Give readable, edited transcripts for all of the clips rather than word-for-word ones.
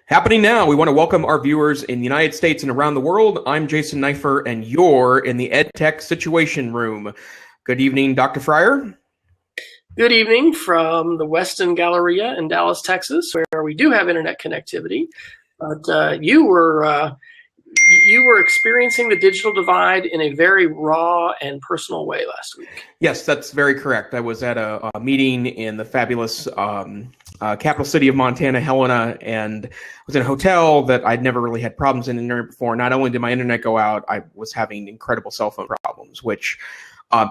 Happening now, we want to welcome our viewers in the United States and around the world. I'm Jason Neiffer, and you're in the EdTech Situation Room. Good evening, Dr. Fryer. Good evening from the Westin Galleria in Dallas, Texas, where we do have internet connectivity. But you were experiencing the digital divide in a very raw and personal way last week. Yes, that's very correct. I was at a meeting in the fabulous capital city of Montana, Helena, and I was in a hotel that I'd never really had problems in internet before. Not only did my internet go out, I was having incredible cell phone problems, which, I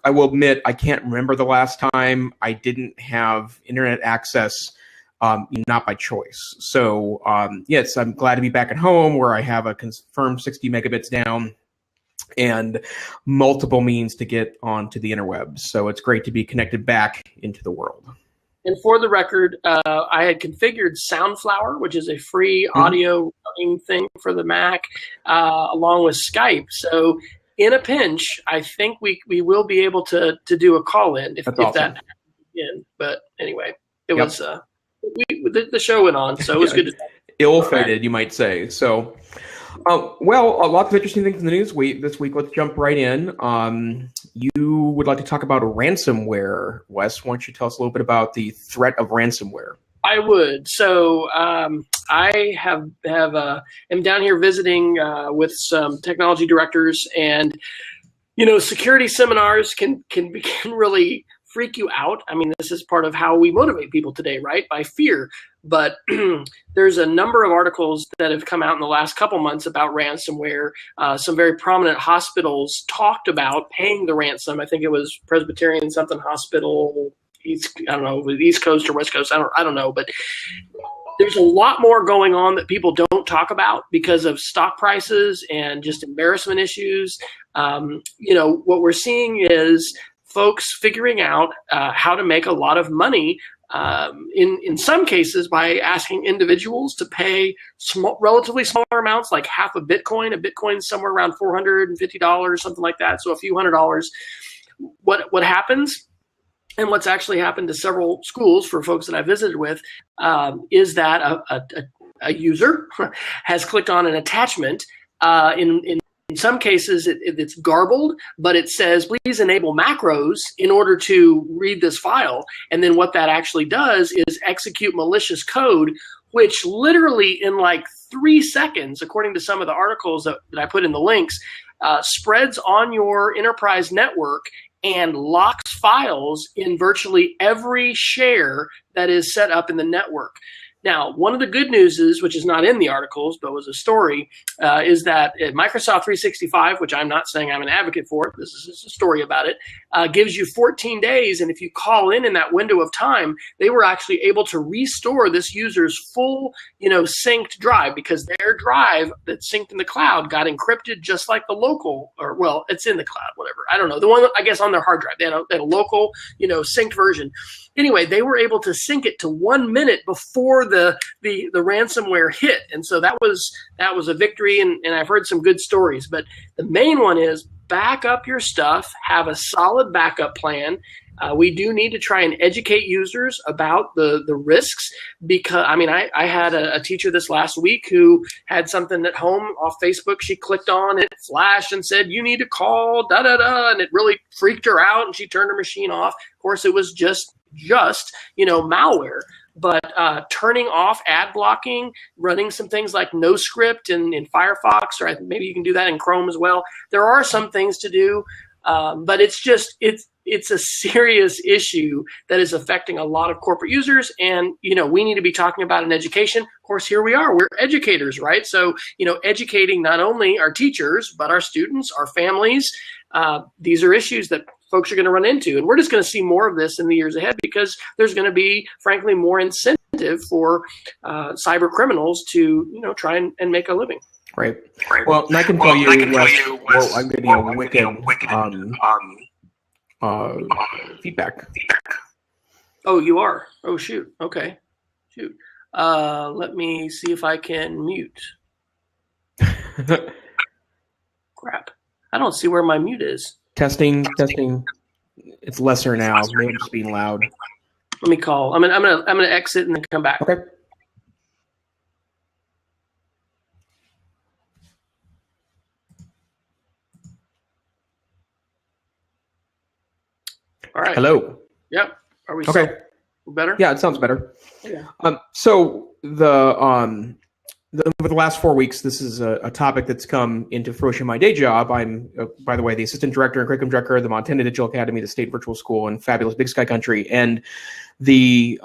will admit I can't remember the last time I didn't have internet access, not by choice. So, yes, I'm glad to be back at home where I have a confirmed 60 megabits down and multiple means to get onto the interwebs. So it's great to be connected back into the world. And for the record, I had configured Soundflower, which is a free audio running thing for the Mac, along with Skype. So in a pinch, I think we will be able to do a call-in if awesome. that happens again. But anyway, it was the show went on, so it was good to ill-fated, you might say. So, well, lots of interesting things in the news this week. Let's jump right in. You would like to talk about ransomware, Wes. Why don't you tell us a little bit about the threat of ransomware? I would. So I am down here visiting with some technology directors, and security seminars can really freak you out. I mean, this is part of how we motivate people today, right? By fear. But there's a number of articles that have come out in the last couple months about ransomware. Some very prominent hospitals talked about paying the ransom. I think it was Presbyterian something hospital, East Coast or West Coast. I don't know, but there's a lot more going on that people don't talk about because of stock prices and just embarrassment issues. What we're seeing is folks figuring out how to make a lot of money in some cases by asking individuals to pay relatively smaller amounts, like half a Bitcoin. A Bitcoin is somewhere around $450, something like that. So a few $100s. What happens, and what's actually happened to several schools for folks that I visited with, is that a user has clicked on an attachment in some cases, it's garbled, but it says, please enable macros in order to read this file. And then what that actually does is execute malicious code, which literally in like 3 seconds, according to some of the articles that I put in the links, spreads on your enterprise network and locks files in virtually every share that is set up in the network. Now, one of the good news is, which is not in the articles, but was a story, is that Microsoft 365, which I'm not saying I'm an advocate for, this is just a story about it, gives you 14 days. And if you call in that window of time, they were actually able to restore this user's full, synced drive, because their drive that's synced in the cloud got encrypted just like the local, or well, it's in the cloud, whatever. I don't know. The one, I guess, on their hard drive, they had a local, synced version. Anyway, they were able to sync it to 1 minute before the ransomware hit, and so that was a victory. And I've heard some good stories, but the main one is back up your stuff, have a solid backup plan. We do need to try and educate users about the risks, because I had a teacher this last week who had something at home off Facebook. She clicked on it, flashed, and said, "You need to call da-da-da," and it really freaked her out, and she turned her machine off. Of course, it was just malware. But turning off ad blocking, running some things like NoScript in Firefox, or maybe you can do that in Chrome as well. There are some things to do, but it's a serious issue that is affecting a lot of corporate users, and we need to be talking about it in education. Of course, here we are. We're educators, right? So educating not only our teachers but our students, our families. These are issues that folks are going to run into, and we're just going to see more of this in the years ahead, because there's going to be, frankly, more incentive for cyber criminals to try and make a living. Right. Well, and I can tell you, I'm getting a wicked feedback. Oh, you are? Oh, shoot. Okay. Shoot. Let me see if I can mute. Crap. I don't see where my mute is. Testing. It's lesser now. Maybe just being loud. Let me call. I'm gonna exit and then come back. Okay. All right. Hello. Yep. Are we Okay. better? Yeah, it sounds better. Yeah. So over the last 4 weeks, this is a topic that's come into fruition in my day job. I'm, by the way, the assistant director and curriculum director of the Montana Digital Academy, the state virtual school in fabulous Big Sky Country. And the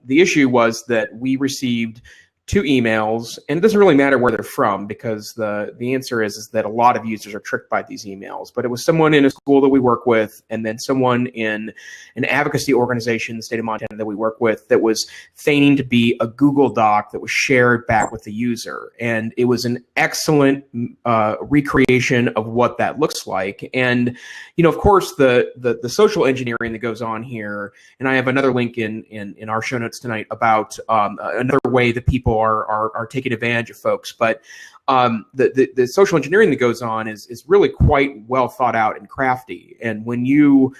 issue was that we received 2 emails, and it doesn't really matter where they're from, because the answer is that a lot of users are tricked by these emails. But it was someone in a school that we work with, and then someone in an advocacy organization in the state of Montana that we work with, that was feigning to be a Google Doc that was shared back with the user. And it was an excellent recreation of what that looks like. And, of course, the social engineering that goes on here, and I have another link in our show notes tonight about another way that people are taking advantage of folks. But the social engineering that goes on is really quite well thought out and crafty. And when you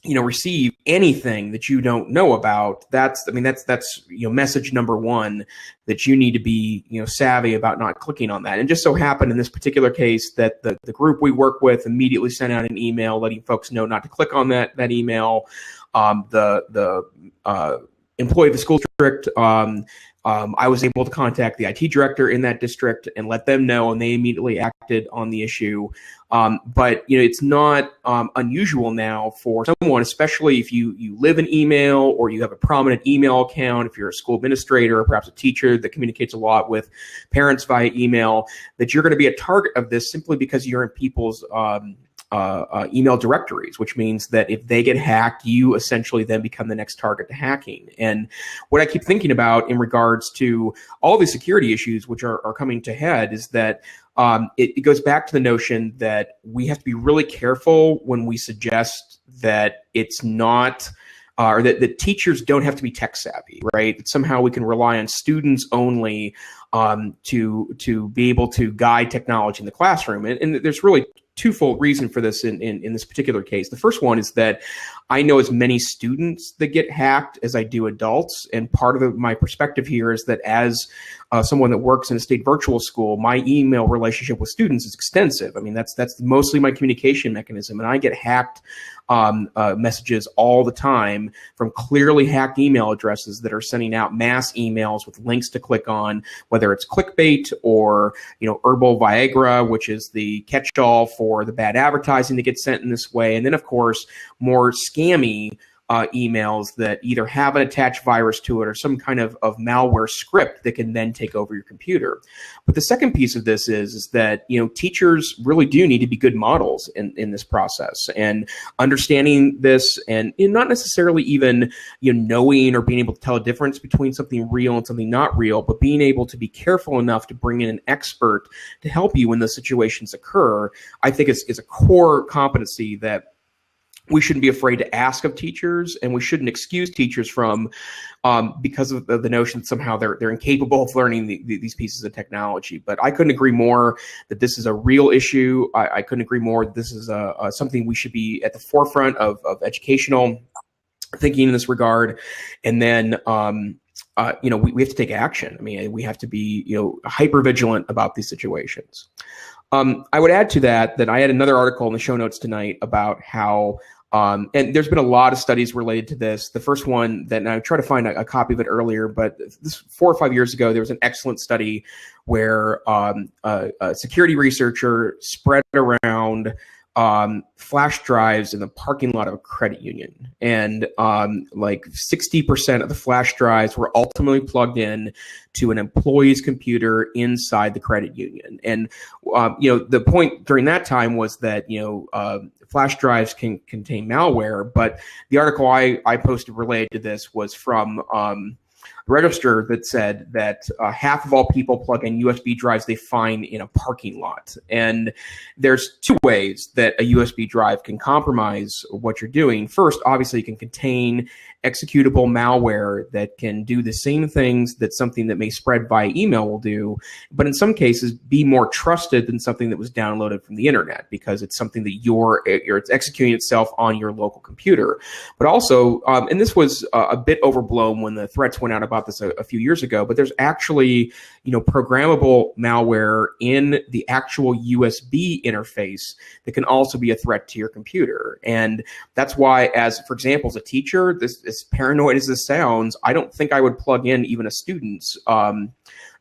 receive anything that you don't know about, that's message number one, that you need to be savvy about not clicking on that. And just so happened in this particular case that the group we work with immediately sent out an email letting folks know not to click on that email. The employee of the school district, I was able to contact the IT director in that district and let them know, and they immediately acted on the issue. But it's not unusual now for someone, especially if you live in email or you have a prominent email account, if you're a school administrator or perhaps a teacher that communicates a lot with parents via email, that you're going to be a target of this simply because you're in people's email directories, which means that if they get hacked, you essentially then become the next target to hacking. And what I keep thinking about in regards to all the security issues which are coming to head is that it goes back to the notion that we have to be really careful when we suggest that it's not or that teachers don't have to be tech savvy, right? That somehow we can rely on students only to be able to guide technology in the classroom. And there's really twofold reason for this in this particular case. The first one is that I know as many students that get hacked as I do adults. And part of my perspective here is that as someone that works in a state virtual school, my email relationship with students is extensive. I mean, that's mostly my communication mechanism. And I get hacked messages all the time from clearly hacked email addresses that are sending out mass emails with links to click on, whether it's clickbait or, herbal Viagra, which is the catch-all for the bad advertising that gets sent in this way. And then, of course, more scammy emails that either have an attached virus to it or some kind of malware script that can then take over your computer. But the second piece of this is that, teachers really do need to be good models in this process, and understanding this and not necessarily even, knowing or being able to tell a difference between something real and something not real, but being able to be careful enough to bring in an expert to help you when those situations occur, I think is a core competency that we shouldn't be afraid to ask of teachers, and we shouldn't excuse teachers from because of the notion that somehow they're incapable of learning these pieces of technology. But I couldn't agree more that this is a real issue. I couldn't agree more that this is something we should be at the forefront of educational thinking in this regard. And then we have to take action. I mean, we have to be hyper vigilant about these situations. I would add to that I had another article in the show notes tonight about how and there's been a lot of studies related to this. The first one that, and I tried to find a copy of it earlier, but this 4 or 5 years ago, there was an excellent study where a security researcher spread around flash drives in the parking lot of a credit union. And like 60% of the flash drives were ultimately plugged in to an employee's computer inside the credit union. And, the point during that time was that, flash drives can contain malware, but the article I posted related to this was from Register that said that half of all people plug in USB drives they find in a parking lot. And there's 2 ways that a USB drive can compromise what you're doing. First, obviously, it can contain executable malware that can do the same things that something that may spread by email will do, but in some cases be more trusted than something that was downloaded from the internet, because it's something that it's executing itself on your local computer. But also, and this was a bit overblown when the threats went went out about this a few years ago, but there's actually, programmable malware in the actual USB interface that can also be a threat to your computer. And that's why, for example, as a teacher, as paranoid as this sounds, I don't think I would plug in even a student's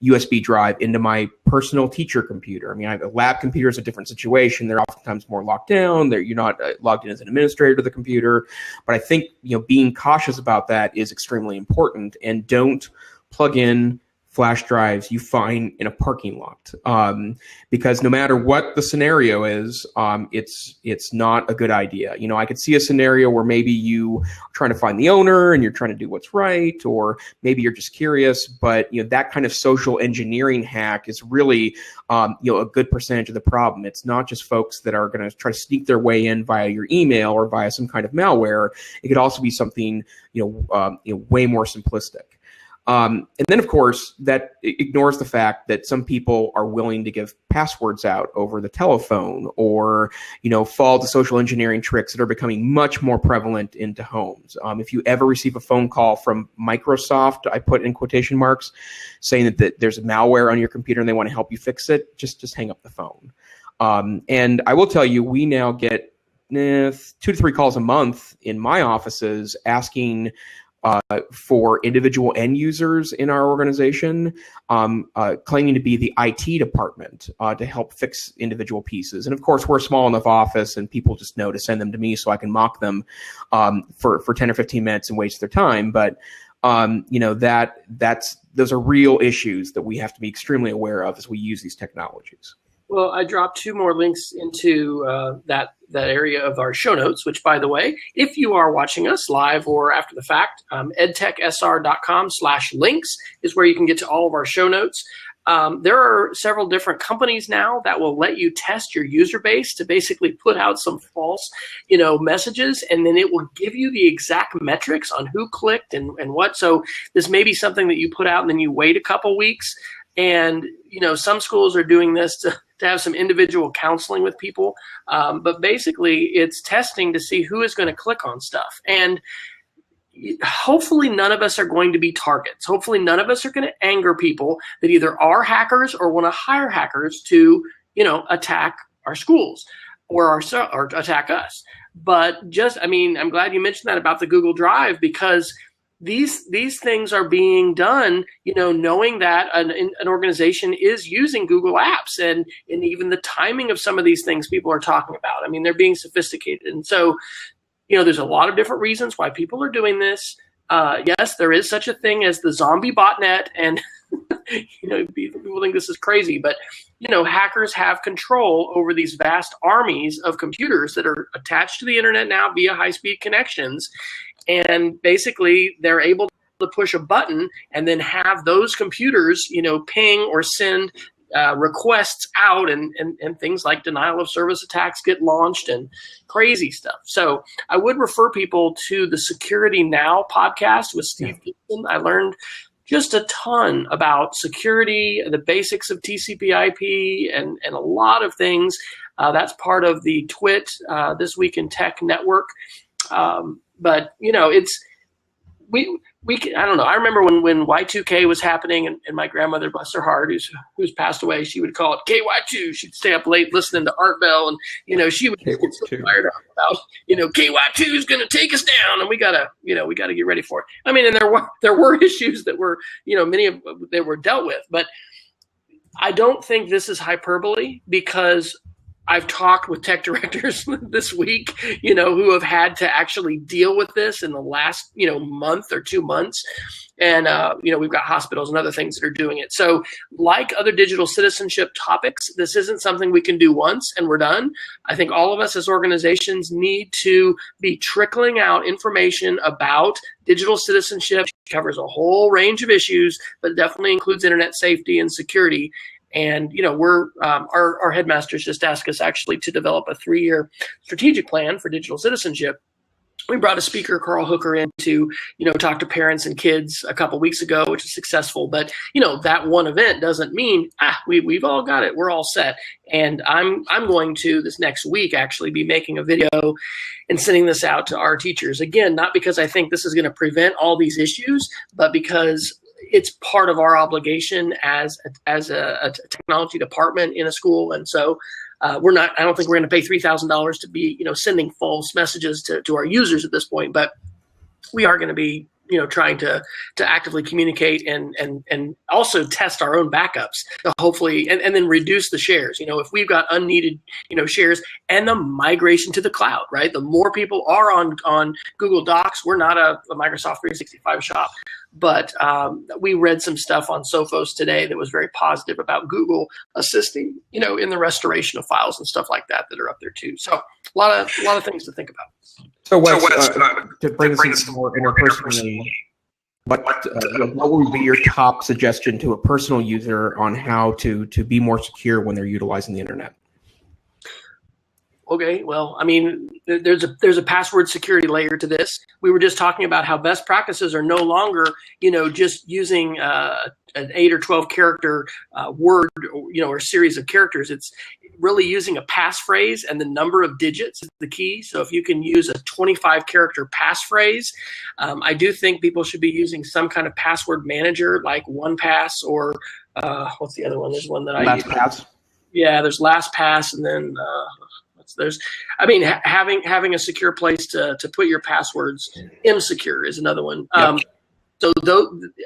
USB drive into my personal teacher computer. I mean, a lab computer is a different situation. They're oftentimes more locked down. You're not logged in as an administrator to the computer. But I think, being cautious about that is extremely important. And don't plug in flash drives you find in a parking lot, because no matter what the scenario is, it's not a good idea. I could see a scenario where maybe you are trying to find the owner and you're trying to do what's right, or maybe you're just curious. But that kind of social engineering hack is really a good percentage of the problem. It's not just folks that are going to try to sneak their way in via your email or via some kind of malware. It could also be something way more simplistic. And then, of course, that ignores the fact that some people are willing to give passwords out over the telephone, or, fall to social engineering tricks that are becoming much more prevalent into homes. If you ever receive a phone call from Microsoft, I put in quotation marks, saying that there's a malware on your computer and they want to help you fix it, just hang up the phone. And I will tell you, we now get 2 to 3 calls a month in my offices asking for individual end users in our organization, claiming to be the IT department to help fix individual pieces. And of course, we're a small enough office, and people just know to send them to me so I can mock them for 10 or 15 minutes and waste their time. But those are real issues that we have to be extremely aware of as we use these technologies. Well, I dropped 2 more links into that area of our show notes, which, by the way, if you are watching us live or after the fact, edtechsr.com/links is where you can get to all of our show notes. There are several different companies now that will let you test your user base to basically put out some false, messages, and then it will give you the exact metrics on who clicked and what. So this may be something that you put out and then you wait a couple weeks. And, some schools are doing this to have some individual counseling with people. But basically, it's testing to see who is going to click on stuff. And hopefully none of us are going to be targets. Hopefully none of us are going to anger people that either are hackers or want to hire hackers to, attack our schools or attack us. But I'm glad you mentioned that about the Google Drive, because these things are being done, knowing that an organization is using Google Apps, and even the timing of some of these things people are talking about. I mean, they're being sophisticated. And so, there's a lot of different reasons why people are doing this. Yes, there is such a thing as the zombie botnet, and people think this is crazy, but hackers have control over these vast armies of computers that are attached to the internet now via high-speed connections. And basically, they're able to push a button and then have those computers, ping or send requests out, and things like denial of service attacks get launched and crazy stuff. So I would refer people to the Security Now podcast with Steve Gibson. I learned just a ton about security, the basics of TCP/IP, and a lot of things. That's part of the TWIT, This Week in Tech network. But I don't know. I remember when Y2K was happening, and my grandmother, bless her heart, who's passed away, she would call it KY2. She'd stay up late listening to Art Bell, and she would get so fired up about KY2 is going to take us down, and we gotta get ready for it. I mean, and there were issues that were many of that were dealt with, but I don't think this is hyperbole, because I've talked with tech directors this week, who have had to actually deal with this in the last, month or 2 months. And, we've got hospitals and other things that are doing it. So like other digital citizenship topics, this isn't something we can do once and we're done. I think all of us as organizations need to be trickling out information about digital citizenship. It covers a whole range of issues, but definitely includes internet safety and security. And, we're our headmasters just asked us actually to develop a 3-year strategic plan for digital citizenship. we brought a speaker, Carl Hooker, in to, talk to parents and kids a couple weeks ago, which is successful. But, that one event doesn't mean, we've all got it. We're all set. And I'm going to this next week actually be making a video and sending this out to our teachers. Again, not because I think this is going to prevent all these issues, but because it's part of our obligation as a technology department in a school. And so I don't think we're going to pay $3,000 to be, sending false messages to our users at this point, but we are going to be, trying to actively communicate and also test our own backups to hopefully, and then reduce the shares. If we've got unneeded, shares and the migration to the cloud, right? The more people are on Google Docs, we're not a Microsoft 365 shop. But we read some stuff on Sophos today that was very positive about Google assisting, in the restoration of files and stuff like that are up there too. So a lot of things to think about. So Wes, to bring this more interpersonally, what would be your top suggestion to a personal user on how to be more secure when they're utilizing the internet? Okay, well, I mean, there's a password security layer to this. We were just talking about how best practices are no longer, just using an 8 or 12 character word, or series of characters. It's really using a passphrase, and the number of digits is the key. So if you can use a 25 character passphrase, I do think people should be using some kind of password manager like OnePass or what's the other one? There's one that I use. LastPass. Yeah, there's LastPass, and then having a secure place to put your passwords. MSecure is another one. Yep. So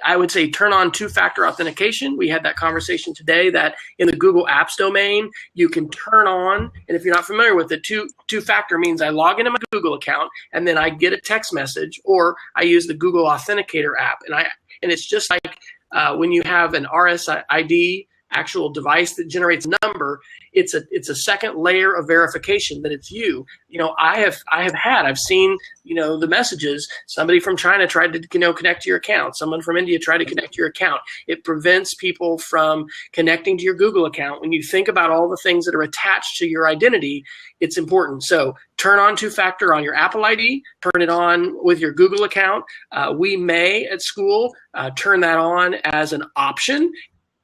I would say turn on two-factor authentication. We had that conversation today that in the Google Apps domain, you can turn on, and if you're not familiar with it, two-factor means I log into my Google account and then I get a text message, or I use the Google Authenticator app. And it's just like when you have an RSID actual device that generates a number, it's a second layer of verification that it's you. I've seen, the messages, somebody from China tried to, connect to your account. Someone from India tried to connect to your account. It prevents people from connecting to your Google account. When you think about all the things that are attached to your identity, it's important. So turn on two-factor on your Apple ID, turn it on with your Google account. We may at school turn that on as an option,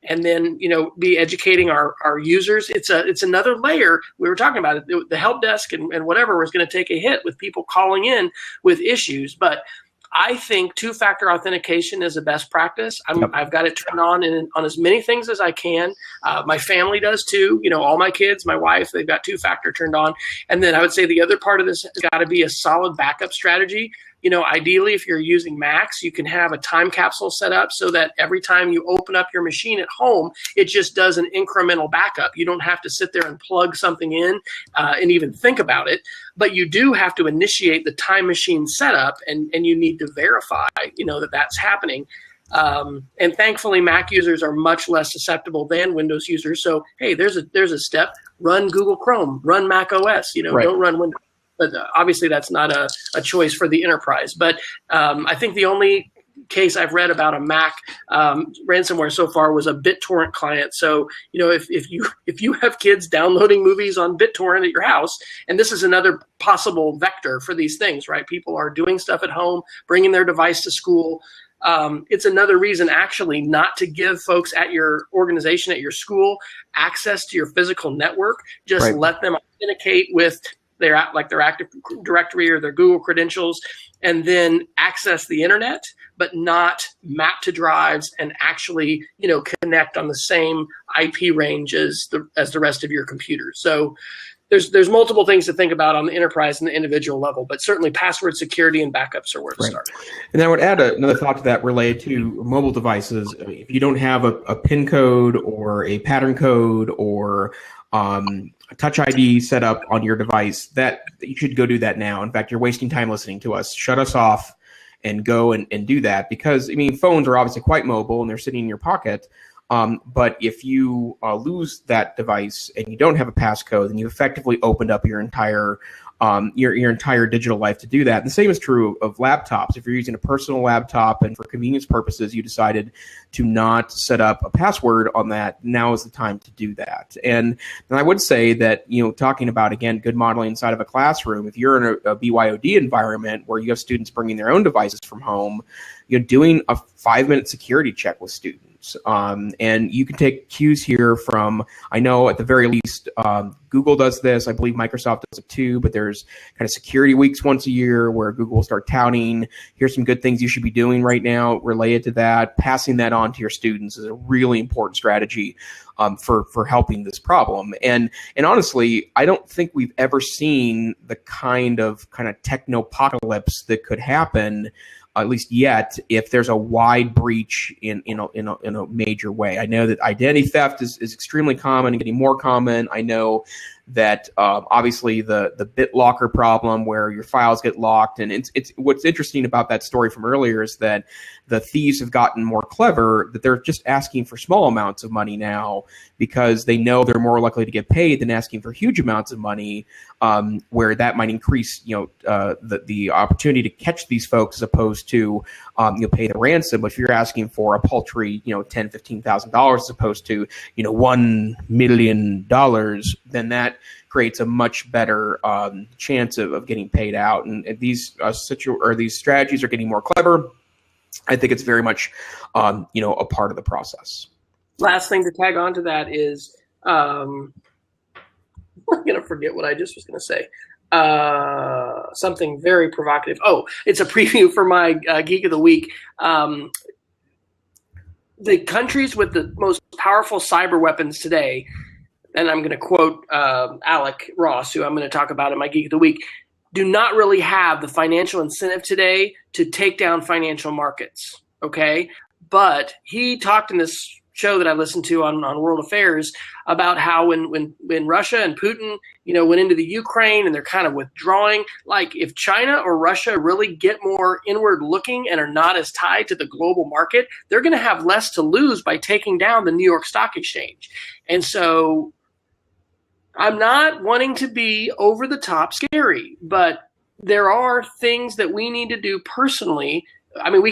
and then, be educating our users. It's another layer. We were talking about it. The help desk and whatever was going to take a hit with people calling in with issues. But I think two-factor authentication is a best practice. I've got it turned on as many things as I can. My family does too. All my kids, my wife, they've got two-factor turned on. And then I would say the other part of this has got to be a solid backup strategy. Ideally, if you're using Macs, you can have a time capsule set up so that every time you open up your machine at home, it just does an incremental backup. You don't have to sit there and plug something in and even think about it. But you do have to initiate the time machine setup, and you need to verify, that that's happening. And thankfully, Mac users are much less susceptible than Windows users. So, hey, there's a step. Run Google Chrome, run Mac OS. Right. Don't run Windows. But obviously, that's not a choice for the enterprise. But I think the only case I've read about a Mac ransomware so far was a BitTorrent client. So, if you have kids downloading movies on BitTorrent at your house, and this is another possible vector for these things, right? People are doing stuff at home, bringing their device to school. It's another reason actually not to give folks at your organization, at your school, access to your physical network. Just Right. let them authenticate with their Active Directory or their Google credentials, and then access the internet, but not map to drives and actually, connect on the same IP range as the rest of your computers. So there's multiple things to think about on the enterprise and the individual level, but certainly password security and backups are where to start. And I would add another thought to that related to mobile devices. If you don't have a PIN code or a pattern code or a Touch ID set up on your device, that you should go do that now. In fact, you're wasting time listening to us. Shut us off and go and do that, because phones are obviously quite mobile and they're sitting in your pocket. But if you lose that device and you don't have a passcode, then you effectively opened up your entire your entire digital life to do that. And the same is true of laptops. If you're using a personal laptop and for convenience purposes, you decided to not set up a password on that, now is the time to do that. And I would say that, talking about, again, good modeling inside of a classroom, if you're in a BYOD environment where you have students bringing their own devices from home, you're doing a 5-minute security check with students. And you can take cues here from, I know at the very least, Google does this. I believe Microsoft does it too, but there's kind of security weeks once a year where Google will start touting, here's some good things you should be doing right now related to that. Passing that on to your students is a really important strategy for helping this problem. And honestly, I don't think we've ever seen the kind of technopocalypse that could happen, at least yet, if there's a wide breach in a major way. I know that identity theft is extremely common and getting more common. I know that obviously the BitLocker problem where your files get locked, and it's what's interesting about that story from earlier is that the thieves have gotten more clever, that they're just asking for small amounts of money now because they know they're more likely to get paid than asking for huge amounts of money, where that might increase the opportunity to catch these folks as opposed to pay the ransom. But if you're asking for a paltry $10,000-$15,000 as opposed to $1 million, then that creates a much better chance of getting paid out. And these these strategies are getting more clever. I think it's very much a part of the process. Last thing to tag on to that is I'm going to forget what I just was going to say. Something very provocative. Oh, it's a preview for my Geek of the Week. The countries with the most powerful cyber weapons today, and I'm going to quote Alec Ross, who I'm going to talk about in my Geek of the Week, do not really have the financial incentive today to take down financial markets, okay? But he talked in this show that I listened to on World Affairs about how when Russia and Putin, went into the Ukraine and they're kind of withdrawing, like if China or Russia really get more inward looking and are not as tied to the global market, they're going to have less to lose by taking down the New York Stock Exchange. And so I'm not wanting to be over the top scary, but there are things that we need to do personally. I mean,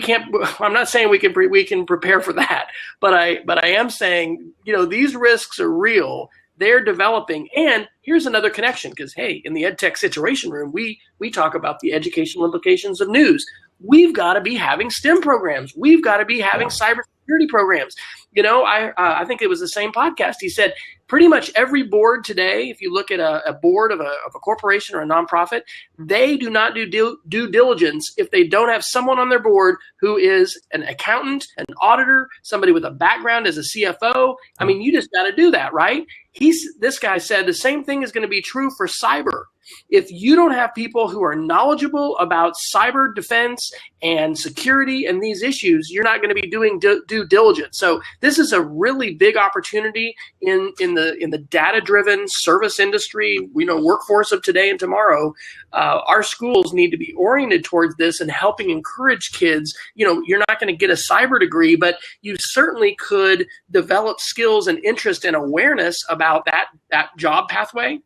I'm not saying we can prepare for that, but I am saying, these risks are real. They're developing. And here's another connection, because, hey, in the EdTech Situation Room, we talk about the educational implications of news. We've got to be having STEM programs. We've got to be having cybersecurity programs. I think it was the same podcast. He said pretty much every board today, if you look at a board of a corporation or a nonprofit, they do not do due diligence if they don't have someone on their board who is an accountant, an auditor, somebody with a background as a CFO. I mean, you just got to do that, right? This guy said the same thing is going to be true for cyber. If you don't have people who are knowledgeable about cyber defense and security and these issues, you're not going to be doing due diligence. So this is a really big opportunity in the data-driven service industry, workforce of today and tomorrow. Our schools need to be oriented towards this and helping encourage kids. You're not going to get a cyber degree, but you certainly could develop skills and interest and awareness about that job pathway.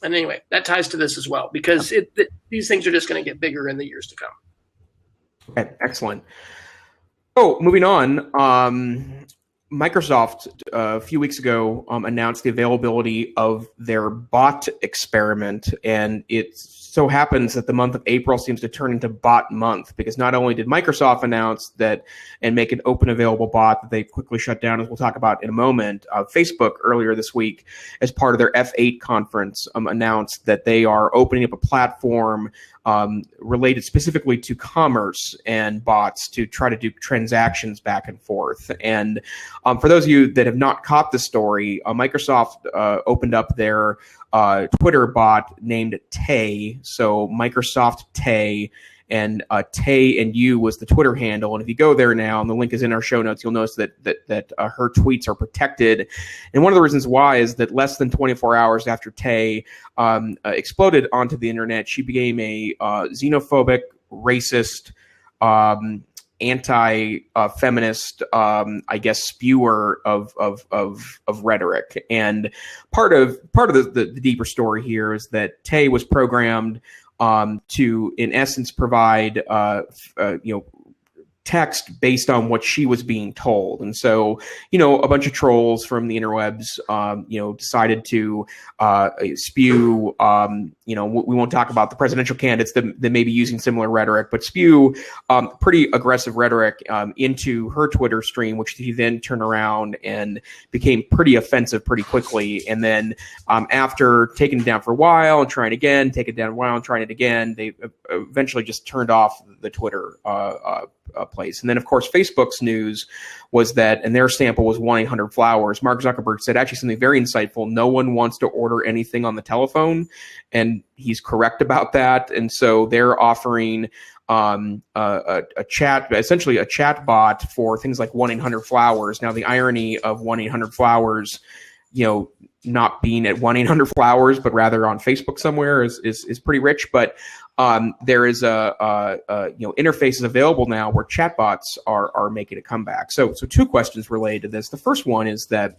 And anyway, that ties to this as well, because these things are just going to get bigger in the years to come. Okay, excellent. Oh, moving on. Microsoft a few weeks ago announced the availability of their bot experiment, and it so happens that the month of April seems to turn into bot month, because not only did Microsoft announce that and make an open available bot that they quickly shut down, as we'll talk about in a moment, Facebook earlier this week, as part of their F8 conference, announced that they are opening up a platform related specifically to commerce and bots to try to do transactions back and forth. And for those of you that have not caught the story, Microsoft opened up their Twitter bot named Tay, so Microsoft Tay, and Tay and You was the Twitter handle. And if you go there now, and the link is in our show notes, you'll notice that her tweets are protected. And one of the reasons why is that less than 24 hours after Tay exploded onto the internet, she became a xenophobic, racist, anti-feminist, I guess, spewer of rhetoric. And part of the deeper story here is that Tay was programmed to, in essence, provide text based on what she was being told. And so, a bunch of trolls from the interwebs, decided to spew, we won't talk about the presidential candidates that may be using similar rhetoric, but spew pretty aggressive rhetoric into her Twitter stream, which she then turned around and became pretty offensive pretty quickly. And then after taking it down for a while and trying again, take it down a while and trying it again, they eventually just turned off the Twitter place. And then, of course, Facebook's news was that, and their sample was 1-800-Flowers. Mark Zuckerberg said actually something very insightful. No one wants to order anything on the telephone. And he's correct about that. And so they're offering a chat, essentially a chat bot for things like 1-800-Flowers. Now, the irony of 1-800-Flowers, not being at 1-800-Flowers, but rather on Facebook somewhere is pretty rich. But there is interfaces available now where chatbots are making a comeback. So two questions related to this. The first one is that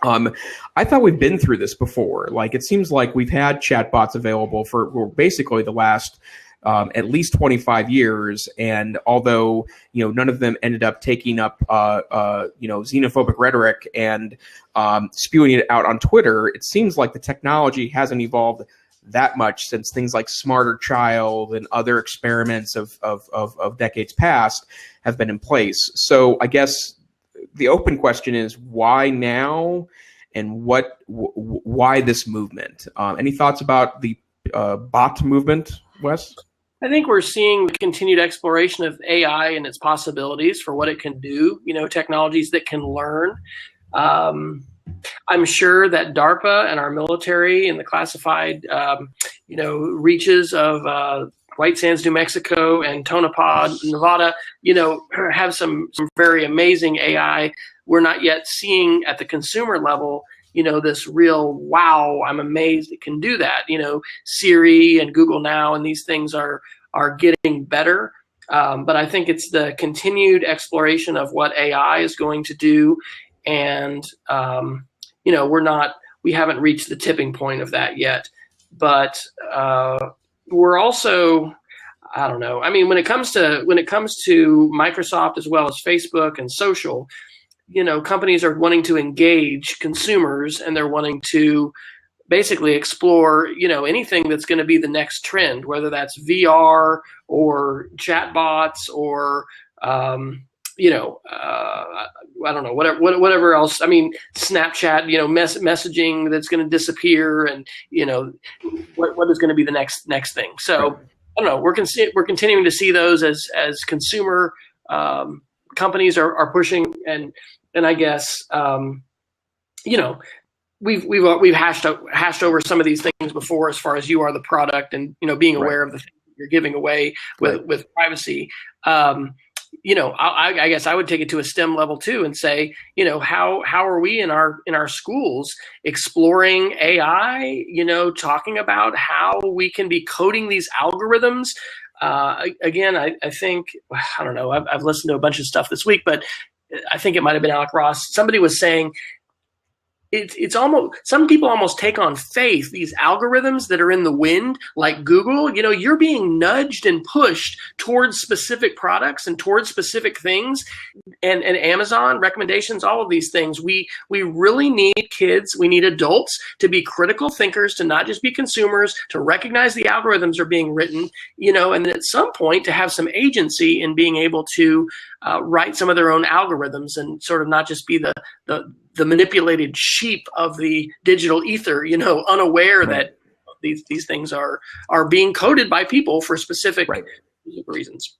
I thought we've been through this before. Like, it seems like we've had chatbots available for basically the last at least 25 years. And although, none of them ended up taking up, xenophobic rhetoric and spewing it out on Twitter, it seems like the technology hasn't evolved that much since things like Smarter Child and other experiments of decades past have been in place. So I guess the open question is, why now, and why this movement? Any thoughts about the bot movement, Wes? I think we're seeing the continued exploration of AI and its possibilities for what it can do, technologies that can learn. I'm sure that DARPA and our military and the classified, reaches of White Sands, New Mexico, and Tonopah, Nevada, have some very amazing AI. We're not yet seeing at the consumer level, this real, wow, I'm amazed it can do that. Siri and Google Now and these things are getting better. But I think it's the continued exploration of what AI is going to do. And, we haven't reached the tipping point of that yet, but, we're also, I don't know. I mean, when it comes to Microsoft as well as Facebook and social, companies are wanting to engage consumers, and they're wanting to basically explore, anything that's going to be the next trend, whether that's VR or chatbots or, I don't know, whatever else. I mean, Snapchat, messaging that's going to disappear, and what is going to be the next thing. So I don't know. We're continuing to see those as consumer companies are pushing, and I guess we've hashed over some of these things before, as far as you are the product, and being aware of the things you're giving away with privacy. I guess I would take it to a STEM level too, and say, how are we in our schools exploring AI? Talking about how we can be coding these algorithms. Again, I think, I don't know. I've listened to a bunch of stuff this week, but I think it might have been Alec Ross. Somebody was saying, it's almost, some people almost take on faith these algorithms that are in the wind, like Google. You're being nudged and pushed towards specific products and towards specific things, and Amazon recommendations, all of these things. We really need kids, we need adults to be critical thinkers, to not just be consumers, to recognize the algorithms are being written, and at some point to have some agency in being able to write some of their own algorithms, and sort of not just be the manipulated sheep of the digital ether, unaware that these things are being coded by people for specific reasons.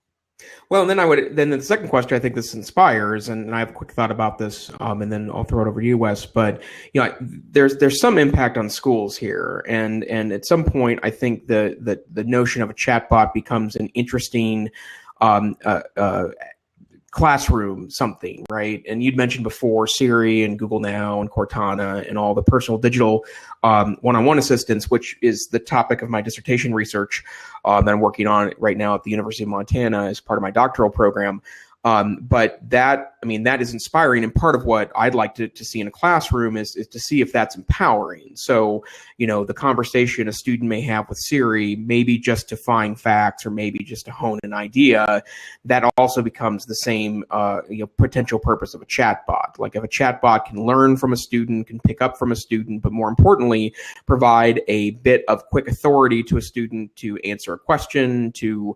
Well, and then the second question I think this inspires, and I have a quick thought about this, and then I'll throw it over to you, Wes. But there's some impact on schools here, and at some point I think the notion of a chatbot becomes an interesting classroom something, right? And you'd mentioned before Siri and Google Now and Cortana and all the personal digital one-on-one assistants, which is the topic of my dissertation research that I'm working on right now at the University of Montana as part of my doctoral program. But that is inspiring. And part of what I'd like to see in a classroom is to see if that's empowering. So, the conversation a student may have with Siri, maybe just to find facts or maybe just to hone an idea, that also becomes the same, potential purpose of a chatbot. Like if a chatbot can learn from a student, can pick up from a student, but more importantly, provide a bit of quick authority to a student to answer a question, to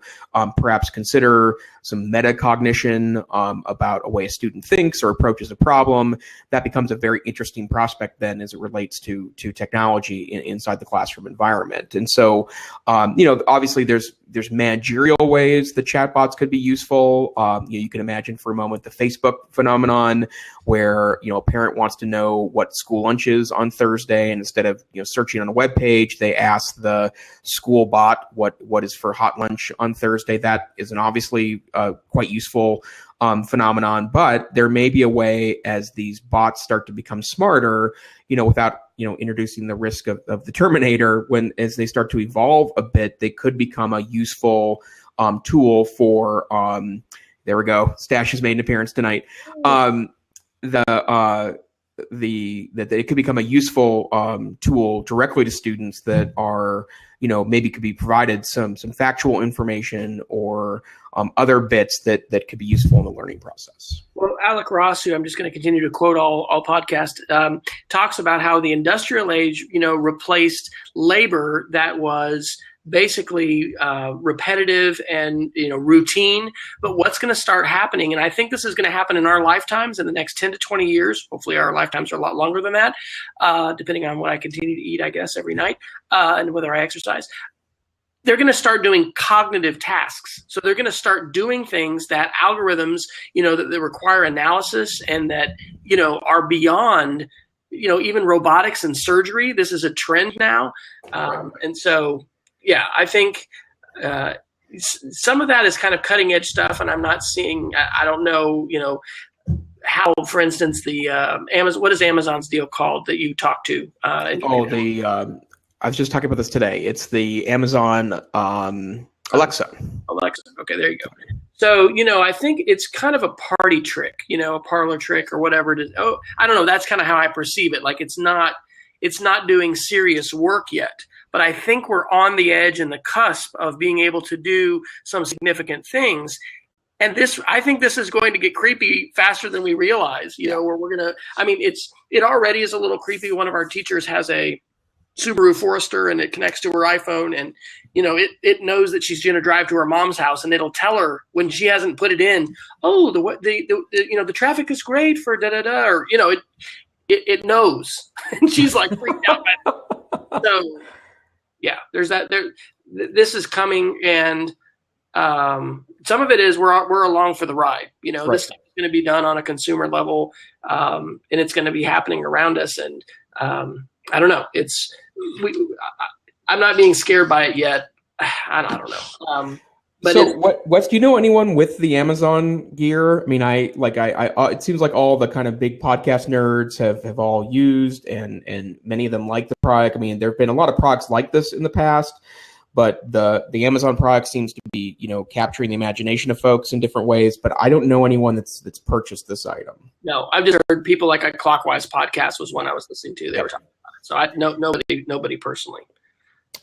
perhaps consider some metacognition about a way a student thinks or approaches a problem, that becomes a very interesting prospect then as it relates to technology inside the classroom environment. And so, obviously there's managerial ways that chatbots could be useful. You can imagine for a moment the Facebook phenomenon where, a parent wants to know what school lunch is on Thursday, and instead of, searching on a web page, they ask the school bot what is for hot lunch on Thursday. That is an obviously quite useful phenomenon, but there may be a way as these bots start to become smarter, without, introducing the risk of the Terminator, as they start to evolve a bit, they could become a useful tool for, there we go, Stash has made an appearance tonight. That it could become a useful tool directly to students that are, maybe could be provided some factual information or other bits that could be useful in the learning process. Well, Alec Ross, who I'm just going to continue to quote all podcast, talks about how the industrial age, replaced labor that was basically repetitive and routine. But what's going to start happening, and I think this is going to happen in our lifetimes in the next 10 to 20 years. Hopefully our lifetimes are a lot longer than that, depending on what I continue to eat, I guess, every night, and whether I exercise. They're going to start doing cognitive tasks. So they're going to start doing things that algorithms, that require analysis and that, are beyond, even robotics and surgery. This is a trend now. And so, yeah, I think some of that is kind of cutting edge stuff, and I'm not seeing, I don't know, how, for instance, the Amazon, what is Amazon's deal called that you talk to? I was just talking about this today. It's the Amazon Alexa. Alexa. Okay, there you go. So, I think it's kind of a party trick, a parlor trick or whatever it is. Oh, I don't know. That's kind of how I perceive it. Like it's not doing serious work yet. But I think we're on the edge and the cusp of being able to do some significant things. And I think this is going to get creepy faster than we realize, where we're going to, it already is a little creepy. One of our teachers has a Subaru Forester and it connects to her iPhone, and it knows that she's going to drive to her mom's house, and it'll tell her when she hasn't put it in, oh, the traffic is great for da da da, or it knows, and she's like freaked out by it. So yeah, there's that. This is coming, and some of it is we're along for the ride. Right. This stuff is going to be done on a consumer level, and it's going to be happening around us, and I don't know. I'm not being scared by it yet. I don't know. But so, Wes, do you know anyone with the Amazon gear? It seems like all the kind of big podcast nerds have all used, and many of them like the product. There have been a lot of products like this in the past, but the Amazon product seems to be, capturing the imagination of folks in different ways. But I don't know anyone that's purchased this item. No, I've just heard people like a Clockwise podcast was one I was listening to. They were talking about it. So I know nobody personally.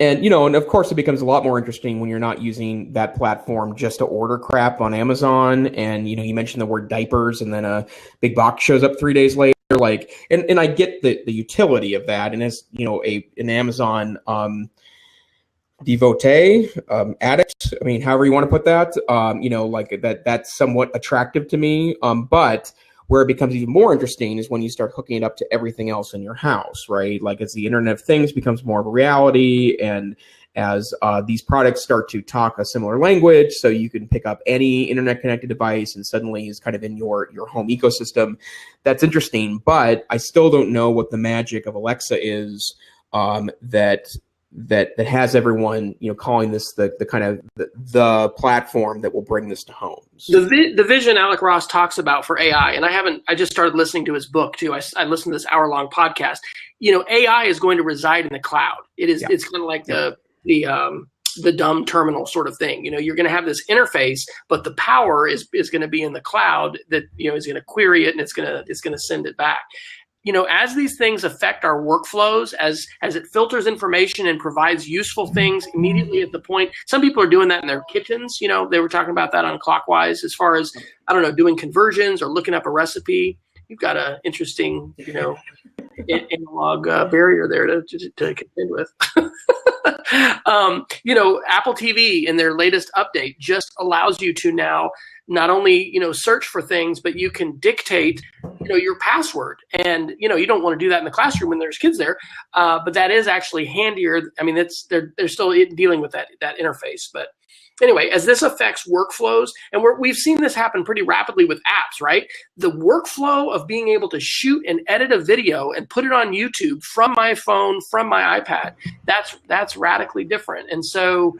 And, and of course it becomes a lot more interesting when you're not using that platform just to order crap on Amazon. And, you mentioned the word diapers, and then a big box shows up 3 days later. And I get the utility of that. And as, an Amazon devotee, addict, however you want to put that, that's somewhat attractive to me. But where it becomes even more interesting is when you start hooking it up to everything else in your house, right? Like as the Internet of Things becomes more of a reality, and as these products start to talk a similar language, so you can pick up any internet-connected device and suddenly is kind of in your home ecosystem. That's interesting, but I still don't know what the magic of Alexa is that that has everyone, calling this the kind of the platform that will bring this to homes. The vision Alec Ross talks about for AI, and I just started listening to his book too. I listened to this hour-long podcast. AI is going to reside in the cloud. It's kind of like the dumb terminal sort of thing. You're going to have this interface, but the power is going to be in the cloud that, is going to query it, and it's going to send it back. As these things affect our workflows, as it filters information and provides useful things immediately at the point, some people are doing that in their kitchens. They were talking about that on Clockwise as far as, doing conversions or looking up a recipe. You've got an interesting, analog barrier there to contend with. Apple TV in their latest update just allows you to now not only, search for things, but you can dictate, your password. And, you don't want to do that in the classroom when there's kids there. But that is actually handier. I mean, they're still dealing with that interface. But anyway, as this affects workflows, and we've seen this happen pretty rapidly with apps, right? The workflow of being able to shoot and edit a video and put it on YouTube from my phone, from my iPad, that's radically different. And so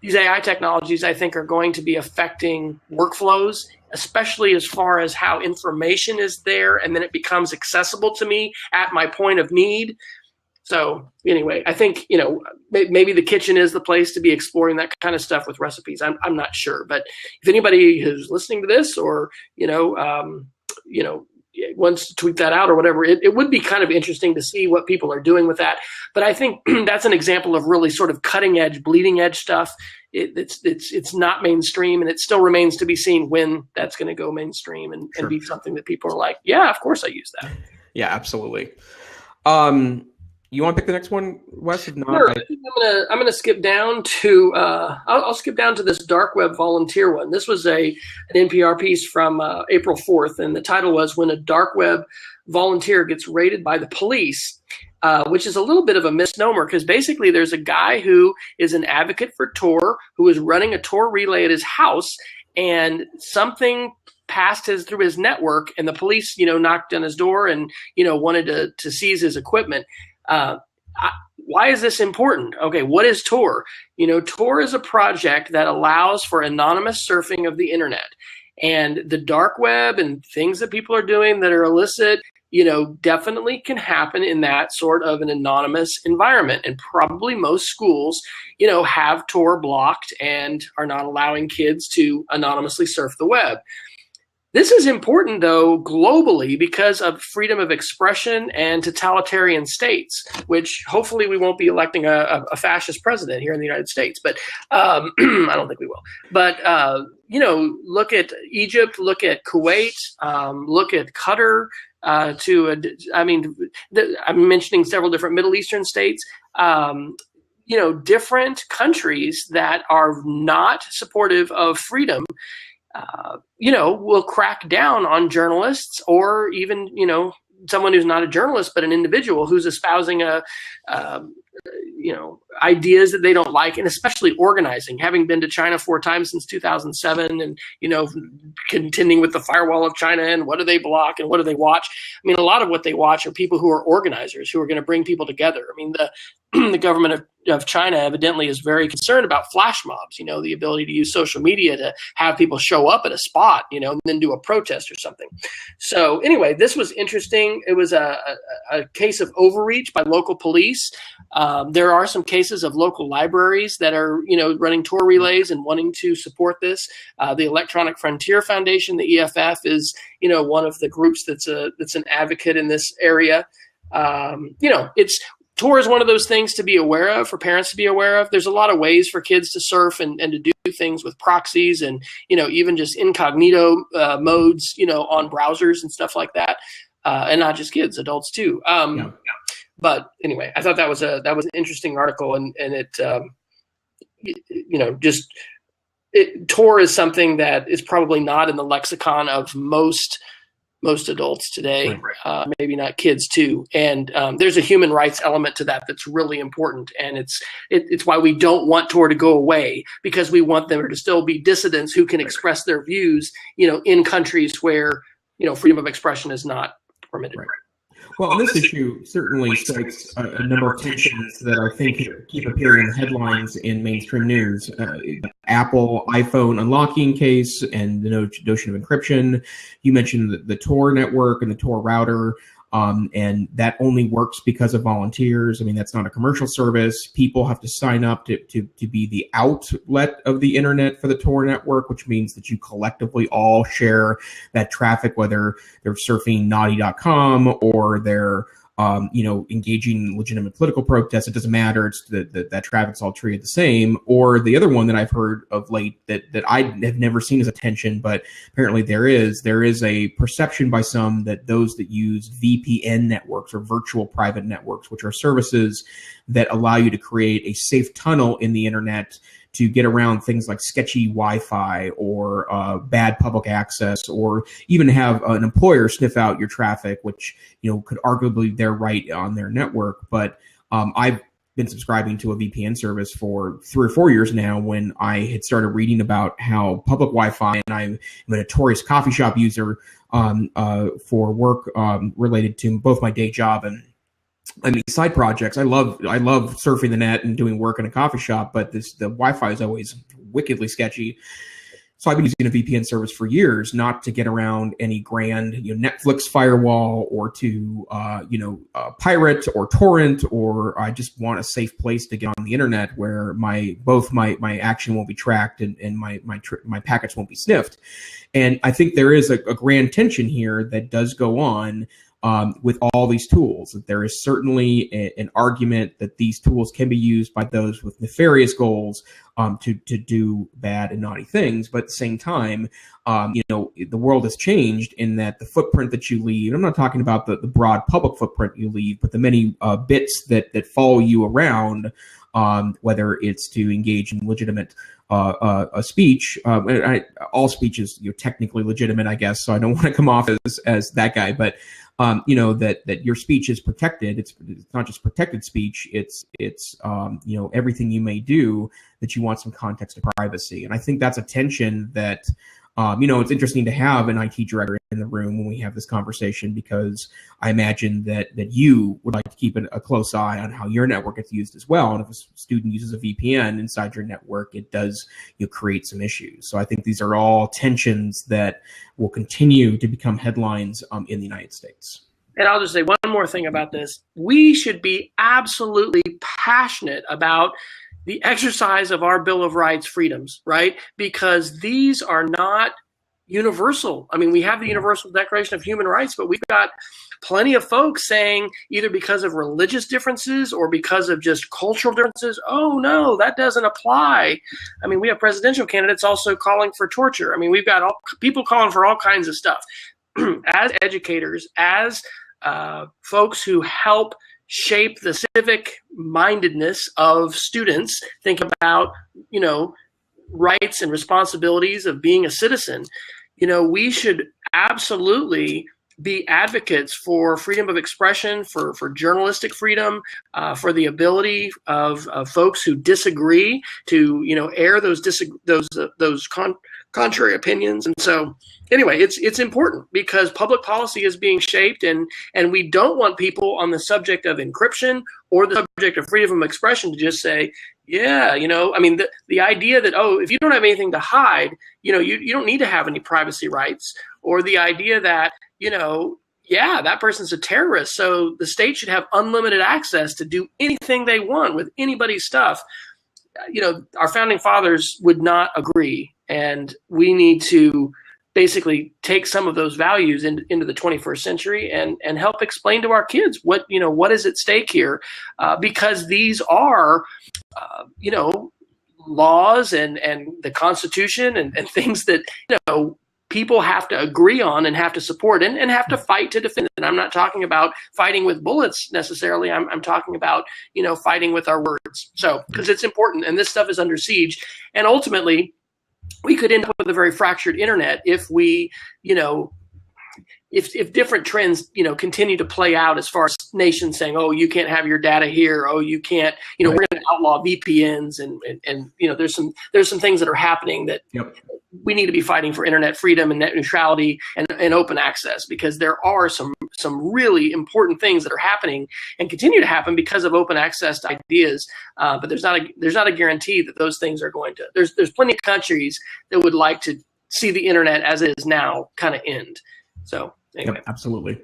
these AI technologies, I think, are going to be affecting workflows, especially as far as how information is there and then it becomes accessible to me at my point of need. So anyway, I think, maybe the kitchen is the place to be exploring that kind of stuff with recipes. I'm not sure. But if anybody who's listening to this or, wants to tweet that out or whatever, it would be kind of interesting to see what people are doing with that. But I think that's an example of really sort of cutting edge, bleeding edge stuff. It's not mainstream, and it still remains to be seen when that's going to go mainstream and be something that people are like, yeah, of course I use that. Yeah, absolutely. You want to pick the next one, Wes? If not, sure. I'm gonna skip down to I'll skip down to this dark web volunteer one. This was an NPR piece from April 4th, and the title was "When a Dark Web Volunteer Gets Raided by the Police," which is a little bit of a misnomer because basically there's a guy who is an advocate for Tor who is running a Tor relay at his house, and something passed through his network, and the police knocked on his door and wanted to seize his equipment. Why is this important? Okay, what is Tor? Tor is a project that allows for anonymous surfing of the internet, and the dark web and things that people are doing that are illicit, definitely can happen in that sort of an anonymous environment. And probably most schools, have Tor blocked and are not allowing kids to anonymously surf the web. This is important, though, globally because of freedom of expression and totalitarian states, which hopefully we won't be electing a fascist president here in the United States. But I don't think we will. But, look at Egypt, look at Kuwait, look at Qatar. I'm mentioning several different Middle Eastern states. Different countries that are not supportive of freedom will crack down on journalists or even, someone who's not a journalist, but an individual who's espousing ideas that they don't like, and especially organizing. Having been to China 4 times since 2007 and, contending with the firewall of China and what do they block and what do they watch? I mean, a lot of what they watch are people who are organizers who are going to bring people together. I mean, the government of China evidently is very concerned about flash mobs, the ability to use social media to have people show up at a spot, and then do a protest or something. So anyway, this was interesting. It was a case of overreach by local police. There are some cases of local libraries that are, running Tor relays and wanting to support this. The Electronic Frontier Foundation, the EFF, is, one of the groups that's an advocate in this area. Tor is one of those things to be aware of, for parents to be aware of. There's a lot of ways for kids to surf and to do things with proxies and, even just incognito modes, on browsers and stuff like that. And not just kids, adults too. But anyway, I thought that was an interesting article, and it, Tor is something that is probably not in the lexicon of most adults today, right. Maybe not kids too. And there's a human rights element to that that's really important. And it's why we don't want Tor to go away, because we want there to still be dissidents who can express their views, in countries where, freedom of expression is not permitted. Right. Well, this issue certainly strikes a number of tensions that I think keep appearing in the headlines in mainstream news. Apple iPhone unlocking case and the notion of encryption. You mentioned the Tor network and the Tor router. And that only works because of volunteers. I mean, that's not a commercial service. People have to sign up to be the outlet of the internet for the Tor network, which means that you collectively all share that traffic, whether they're surfing naughty.com or they're engaging in legitimate political protests. It doesn't matter. It's that traffic's all treated the same. Or the other one that I've heard of late that I have never seen as a tension, but apparently there is a perception by some that those that use VPN networks or virtual private networks, which are services that allow you to create a safe tunnel in the internet to get around things like sketchy Wi-Fi or bad public access, or even have an employer sniff out your traffic, which could arguably they're right on their network. But I've been subscribing to a VPN service for 3 or 4 years now. When I had started reading about how public Wi-Fi, and I'm a notorious coffee shop user for work related to both my day job and side projects. I love surfing the net and doing work in a coffee shop, but the Wi-Fi is always wickedly sketchy. So I've been using a VPN service for years, not to get around any grand Netflix firewall or to pirate or torrent, or I just want a safe place to get on the internet where my action won't be tracked and my packets won't be sniffed. And I think there is a grand tension here that does go on with all these tools. There is certainly an argument that these tools can be used by those with nefarious goals to do bad and naughty things. But at the same time, the world has changed in that the footprint that you leave, I'm not talking about the broad public footprint you leave, but the many bits that follow you around, whether it's to engage in legitimate speech. All speech is technically legitimate, I guess, so I don't want to come off as that guy, but that your speech is protected. It's not just protected speech. It's everything you may do that you want some context of privacy. And I think that's a tension that, it's interesting to have an IT director in the room when we have this conversation, because I imagine that you would like to keep a close eye on how your network gets used as well. And if a student uses a VPN inside your network, it does create some issues. So I think these are all tensions that will continue to become headlines in the United States. And I'll just say one more thing about this. We should be absolutely passionate about the exercise of our Bill of Rights freedoms, right? Because these are not universal. I mean, we have the Universal Declaration of Human Rights, but we've got plenty of folks saying, either because of religious differences or because of just cultural differences, oh no, that doesn't apply. I mean, we have presidential candidates also calling for torture. I mean, we've got people calling for all kinds of stuff. As educators, as folks who help shape the civic mindedness of students, think about, rights and responsibilities of being a citizen. We should absolutely be advocates for freedom of expression, for journalistic freedom, for the ability of folks who disagree to, air those contrary opinions. And so anyway, it's important because public policy is being shaped, and we don't want people on the subject of encryption or the subject of freedom of expression to just say, yeah, the idea that, if you don't have anything to hide, you don't need to have any privacy rights, or the idea that, that person's a terrorist, so the state should have unlimited access to do anything they want with anybody's stuff. Our founding fathers would not agree, and we need to basically take some of those values into the 21st century and help explain to our kids what is at stake here, because these are, laws and the Constitution and things that, people have to agree on and have to support and have to fight to defend it. And I'm not talking about fighting with bullets necessarily. I'm talking about, fighting with our words. So, because it's important, and this stuff is under siege. And ultimately, we could end up with a very fractured internet if we, if different trends, continue to play out as far as nations saying, oh, you can't have your data here. Oh, you can't, we're going to outlaw VPNs and there's some things that are happening that we need to be fighting for internet freedom and net neutrality and open access, because there are some some really important things that are happening and continue to happen because of open access to ideas. But there's not a guarantee that those things are going to. There's plenty of countries that would like to see the internet as it is now kind of end. So anyway, yep, absolutely.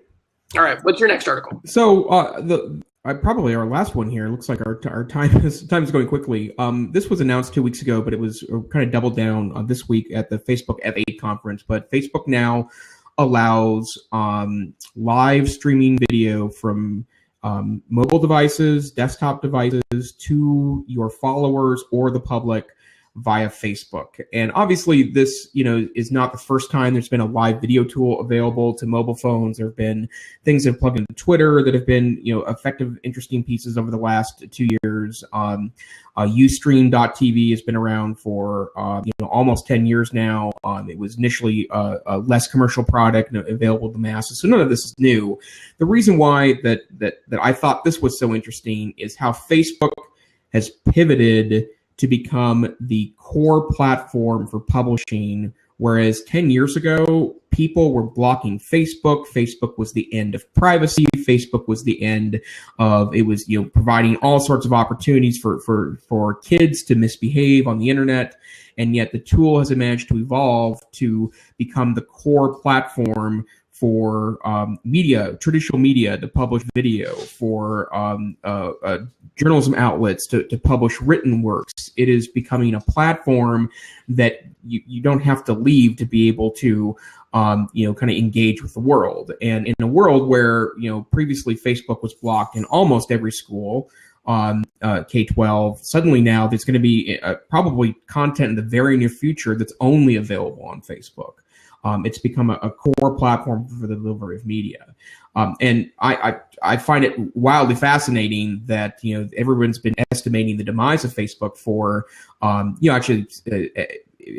All right, what's your next article? So probably our last one here. It looks like our time is going quickly. This was announced 2 weeks ago, but it was kind of doubled down this week at the Facebook F8 conference. But Facebook now allows live streaming video from mobile devices, desktop devices to your followers or the public via Facebook. And obviously this, is not the first time there's been a live video tool available to mobile phones. There have been things that have plugged into Twitter that have been, effective, interesting pieces over the last 2 years. Ustream.tv has been around for, almost 10 years now. It was initially a less commercial product and available to the masses. So none of this is new. The reason why that I thought this was so interesting is how Facebook has pivoted to become the core platform for publishing, whereas 10 years ago, people were blocking Facebook. Facebook was the end of privacy. Facebook was the end of, providing all sorts of opportunities for kids to misbehave on the internet. And yet the tool has managed to evolve to become the core platform for media, traditional media to publish video, for journalism outlets to publish written works. It is becoming a platform that you don't have to leave to be able to, kind of engage with the world. And in a world where, previously Facebook was blocked in almost every school, K-12, suddenly now there's going to be probably content in the very near future that's only available on Facebook. It's become a core platform for the delivery of media. And I find it wildly fascinating that, everyone's been estimating the demise of Facebook for,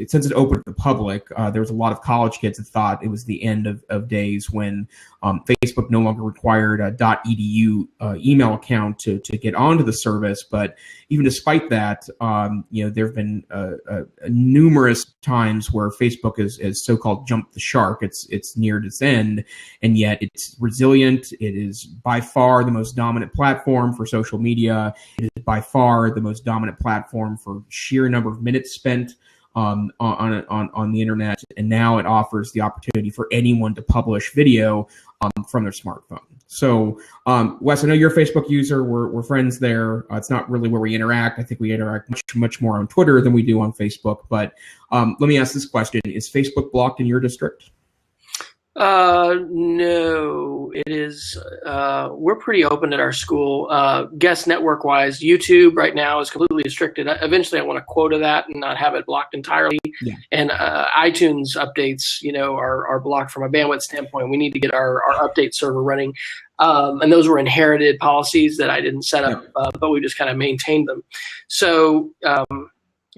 since it opened to the public, there was a lot of college kids that thought it was the end of days when Facebook no longer required a .edu email account to get onto the service. But even despite that, there have been numerous times where Facebook has so-called jumped the shark. It's neared its end, and yet it's resilient. It is by far the most dominant platform for social media. It is by far the most dominant platform for sheer number of minutes spent on the internet, and now it offers the opportunity for anyone to publish video from their smartphone. So, Wes, I know you're a Facebook user. We're friends there. It's not really where we interact. I think we interact much more on Twitter than we do on Facebook. But let me ask this question: is Facebook blocked in your district? No, it is. We're pretty open at our school. Guest network wise, YouTube right now is completely restricted. Eventually I want to quota that and not have it blocked entirely. Yeah. And, iTunes updates, are blocked from a bandwidth standpoint. We need to get our update server running. And those were inherited policies that I didn't set up, but we just kind of maintained them. So,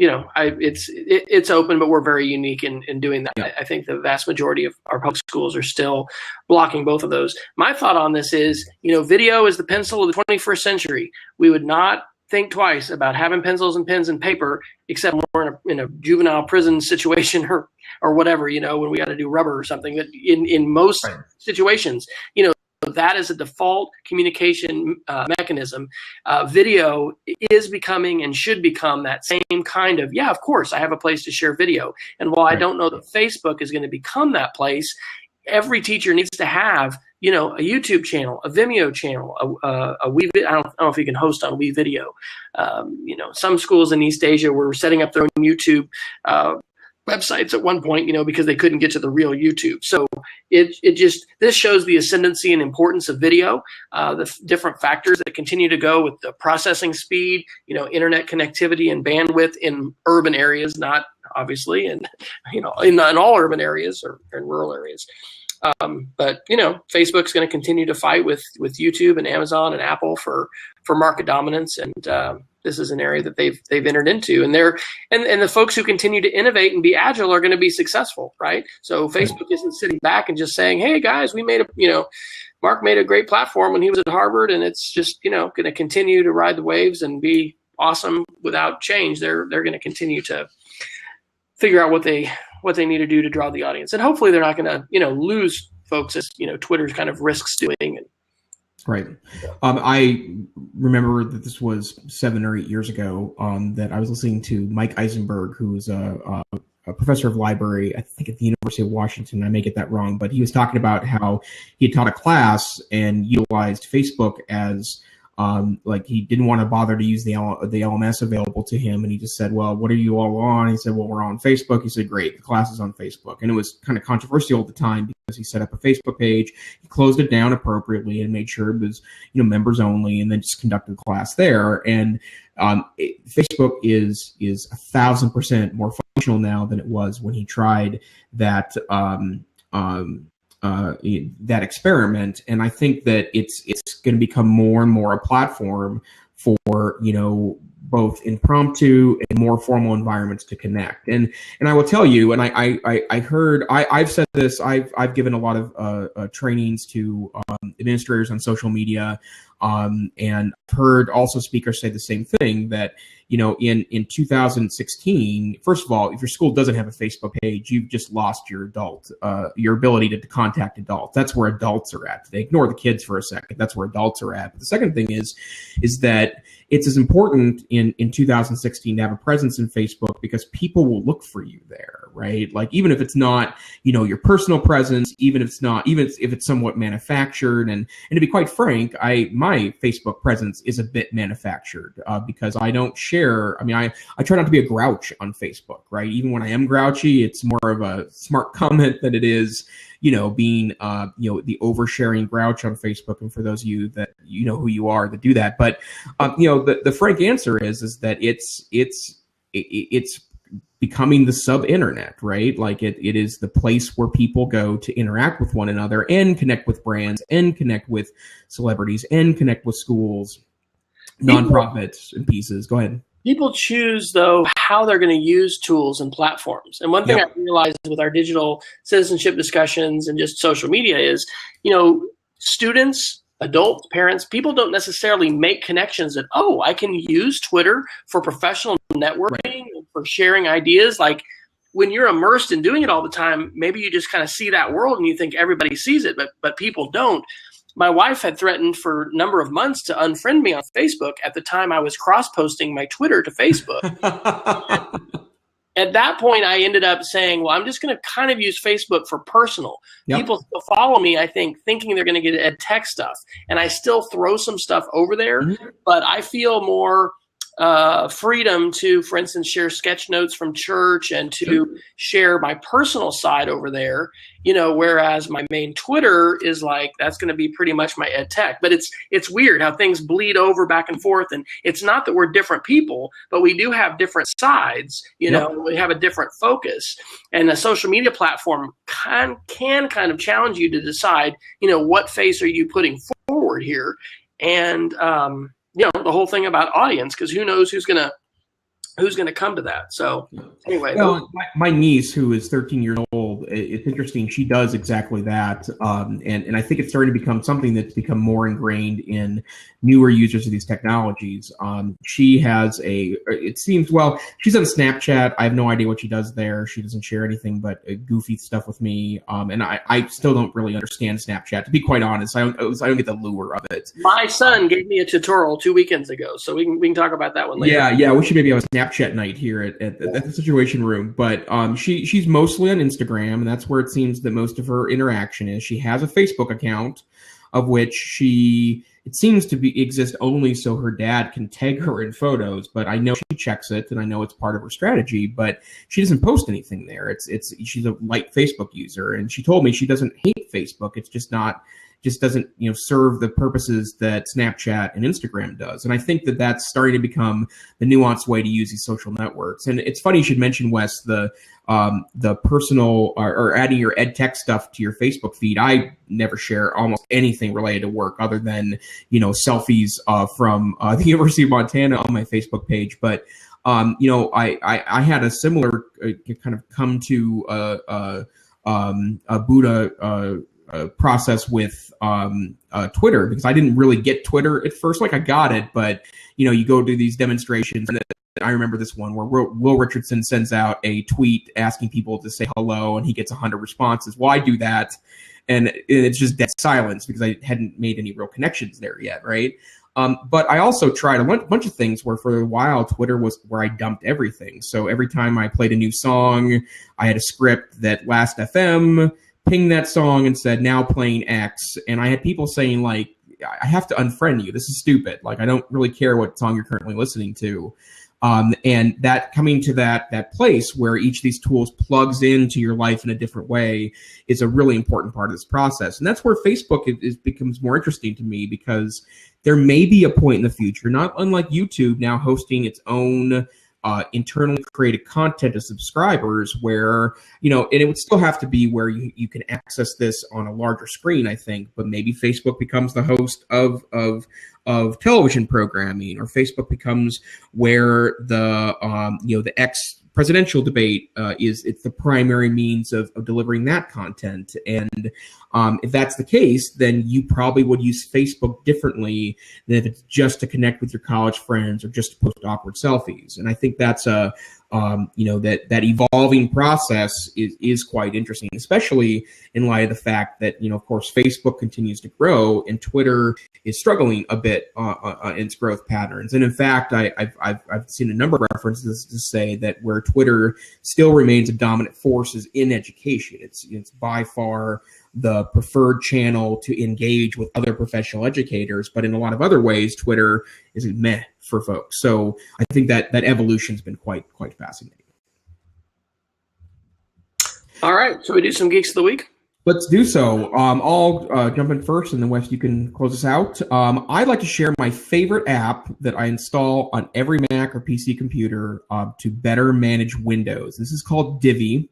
it's open, but we're very unique in doing that. Yeah. I think the vast majority of our public schools are still blocking both of those. My thought on this is, video is the pencil of the 21st century. We would not think twice about having pencils and pens and paper, except when we're in a juvenile prison situation or whatever, when we got to do rubber or something. But in most situations, that is a default communication mechanism. Video is becoming and should become that same kind of, of course, I have a place to share video. And while I don't know that Facebook is going to become that place, every teacher needs to have, a YouTube channel, a Vimeo channel, a Wii. I don't know if you can host on Wii Video. Some schools in East Asia were setting up their own YouTube websites at one point, because they couldn't get to the real YouTube. So this shows the ascendancy and importance of video, the different factors that continue to go with the processing speed, internet connectivity and bandwidth in urban areas, not obviously, and in all urban areas or in rural areas. But Facebook's going to continue to fight with YouTube and Amazon and Apple for market dominance, and this is an area that they've entered into, and the folks who continue to innovate and be agile are going to be successful, right? So Facebook isn't sitting back and just saying, "Hey guys, Mark made a great platform when he was at Harvard, and it's just going to continue to ride the waves and be awesome without change." They're going to continue to figure out what they need to do to draw the audience, and hopefully they're not going to lose folks as, Twitter's kind of risks doing. And, right. I remember that this was 7 or 8 years ago that I was listening to Mike Eisenberg, who's a professor of library, I think at the University of Washington. I may get that wrong, but he was talking about how he had taught a class and utilized Facebook as like he didn't want to bother to use the LMS available to him. And he just said, well, what are you all on? He said, well, we're on Facebook. He said, great, the class is on Facebook. And it was kind of controversial at the time because he set up a Facebook page, he closed it down appropriately and made sure it was, members only, and then just conducted the class there. And Facebook is 1,000% more functional now than it was when he tried that that experiment. And I think that it's going to become more and more a platform for both impromptu and more formal environments to connect. And I will tell you, and I've said this, I've given a lot of trainings to administrators on social media, and I've heard also speakers say the same thing, that in 2016, first of all, if your school doesn't have a Facebook page, you've just lost your ability to contact adults. That's where adults are at. They ignore the kids for a second. That's where adults are at. But the second thing is that it's as important in 2016 to have a presence in Facebook because people will look for you there, right? Like, even if it's not, your personal presence, even if it's somewhat manufactured, and to be quite frank, my Facebook presence is a bit manufactured because I don't share. I try not to be a grouch on Facebook, right? Even when I am grouchy, it's more of a smart comment than it is, being, the oversharing grouch on Facebook. And for those of you that who you are that do that, but the frank answer is that it's becoming the sub-internet, right? Like it is the place where people go to interact with one another and connect with brands and connect with celebrities and connect with schools, nonprofits and pieces. Go ahead. People choose, though, how they're going to use tools and platforms. And one thing I realized with our digital citizenship discussions and just social media is, students, adults, parents, people don't necessarily make connections that, I can use Twitter for professional networking, for sharing ideas. Like, when you're immersed in doing it all the time, maybe you just kind of see that world and you think everybody sees it, but people don't. My wife had threatened for a number of months to unfriend me on Facebook at the time I was cross-posting my Twitter to Facebook. At that point, I ended up saying, well, I'm just going to kind of use Facebook for personal. Yep. People still follow me, I think, thinking they're going to get EdTech stuff. And I still throw some stuff over there, but I feel more freedom to, for instance, share sketch notes from church and to share my personal side over there, whereas my main Twitter is like, that's going to be pretty much my EdTech. But it's weird how things bleed over back and forth. And it's not that we're different people, but we do have different sides, we have a different focus. And a social media platform can kind of challenge you to decide, what face are you putting forward here? And, the whole thing about audience, because who knows who's gonna come to that. So anyway, my niece, who is 13 years old, it's interesting. She does exactly that, and I think it's starting to become something that's become more ingrained in newer users of these technologies. She has she's on Snapchat. I have no idea what she does there. She doesn't share anything but goofy stuff with me, and I still don't really understand Snapchat, to be quite honest. I don't get the lure of it. My son gave me a tutorial 2 weekends ago, so we can talk about that one later. Yeah, we should maybe have a Snapchat night here at the Situation Room. But she's mostly on Instagram, and that's where it seems that most of her interaction is. She has a Facebook account, of which it seems to exist only so her dad can tag her in photos, but I know she checks it, and I know it's part of her strategy, but she doesn't post anything there. She's a light Facebook user, and she told me she doesn't hate Facebook. It's just doesn't serve the purposes that Snapchat and Instagram does. And I think that that's starting to become the nuanced way to use these social networks. And it's funny you should mention, Wes, the personal or adding your EdTech stuff to your Facebook feed. I never share almost anything related to work other than selfies from the University of Montana on my Facebook page. But I had a similar kind of come to a Buddha process with Twitter, because I didn't really get Twitter at first. Like, I got it, but you go to these demonstrations, and I remember this one where Will Richardson sends out a tweet asking people to say hello, and he gets 100 responses. Well, I do that, and it's just dead silence because I hadn't made any real connections there yet, right? But I also tried a bunch of things where for a while Twitter was where I dumped everything. So every time I played a new song, I had a script that Last FM pinged that song and said, now playing X. And I had people saying, like, I have to unfriend you. This is stupid. Like, I don't really care what song you're currently listening to. And that coming to that place where each of these tools plugs into your life in a different way is a really important part of this process. And that's where Facebook becomes more interesting to me, because there may be a point in the future, not unlike YouTube now hosting its own internally created content to subscribers, where, and it would still have to be where you can access this on a larger screen, I think, but maybe Facebook becomes the host of television programming, or Facebook becomes where the X presidential debate it's the primary means of delivering that content. And if that's the case, then you probably would use Facebook differently than if it's just to connect with your college friends or just to post awkward selfies. And I think that's that evolving process is quite interesting, especially in light of the fact that, of course, Facebook continues to grow and Twitter is struggling a bit in its growth patterns. And in fact, I've seen a number of references to say that where Twitter still remains a dominant force is in education. It's by far the preferred channel to engage with other professional educators, but in a lot of other ways, Twitter is meh for folks. So I think that evolution has been quite fascinating. All right, so we do some Geeks of the Week? Let's do so. I'll jump in first, and then Wes, you can close us out. I'd like to share my favorite app that I install on every Mac or PC computer to better manage Windows. This is called Divi.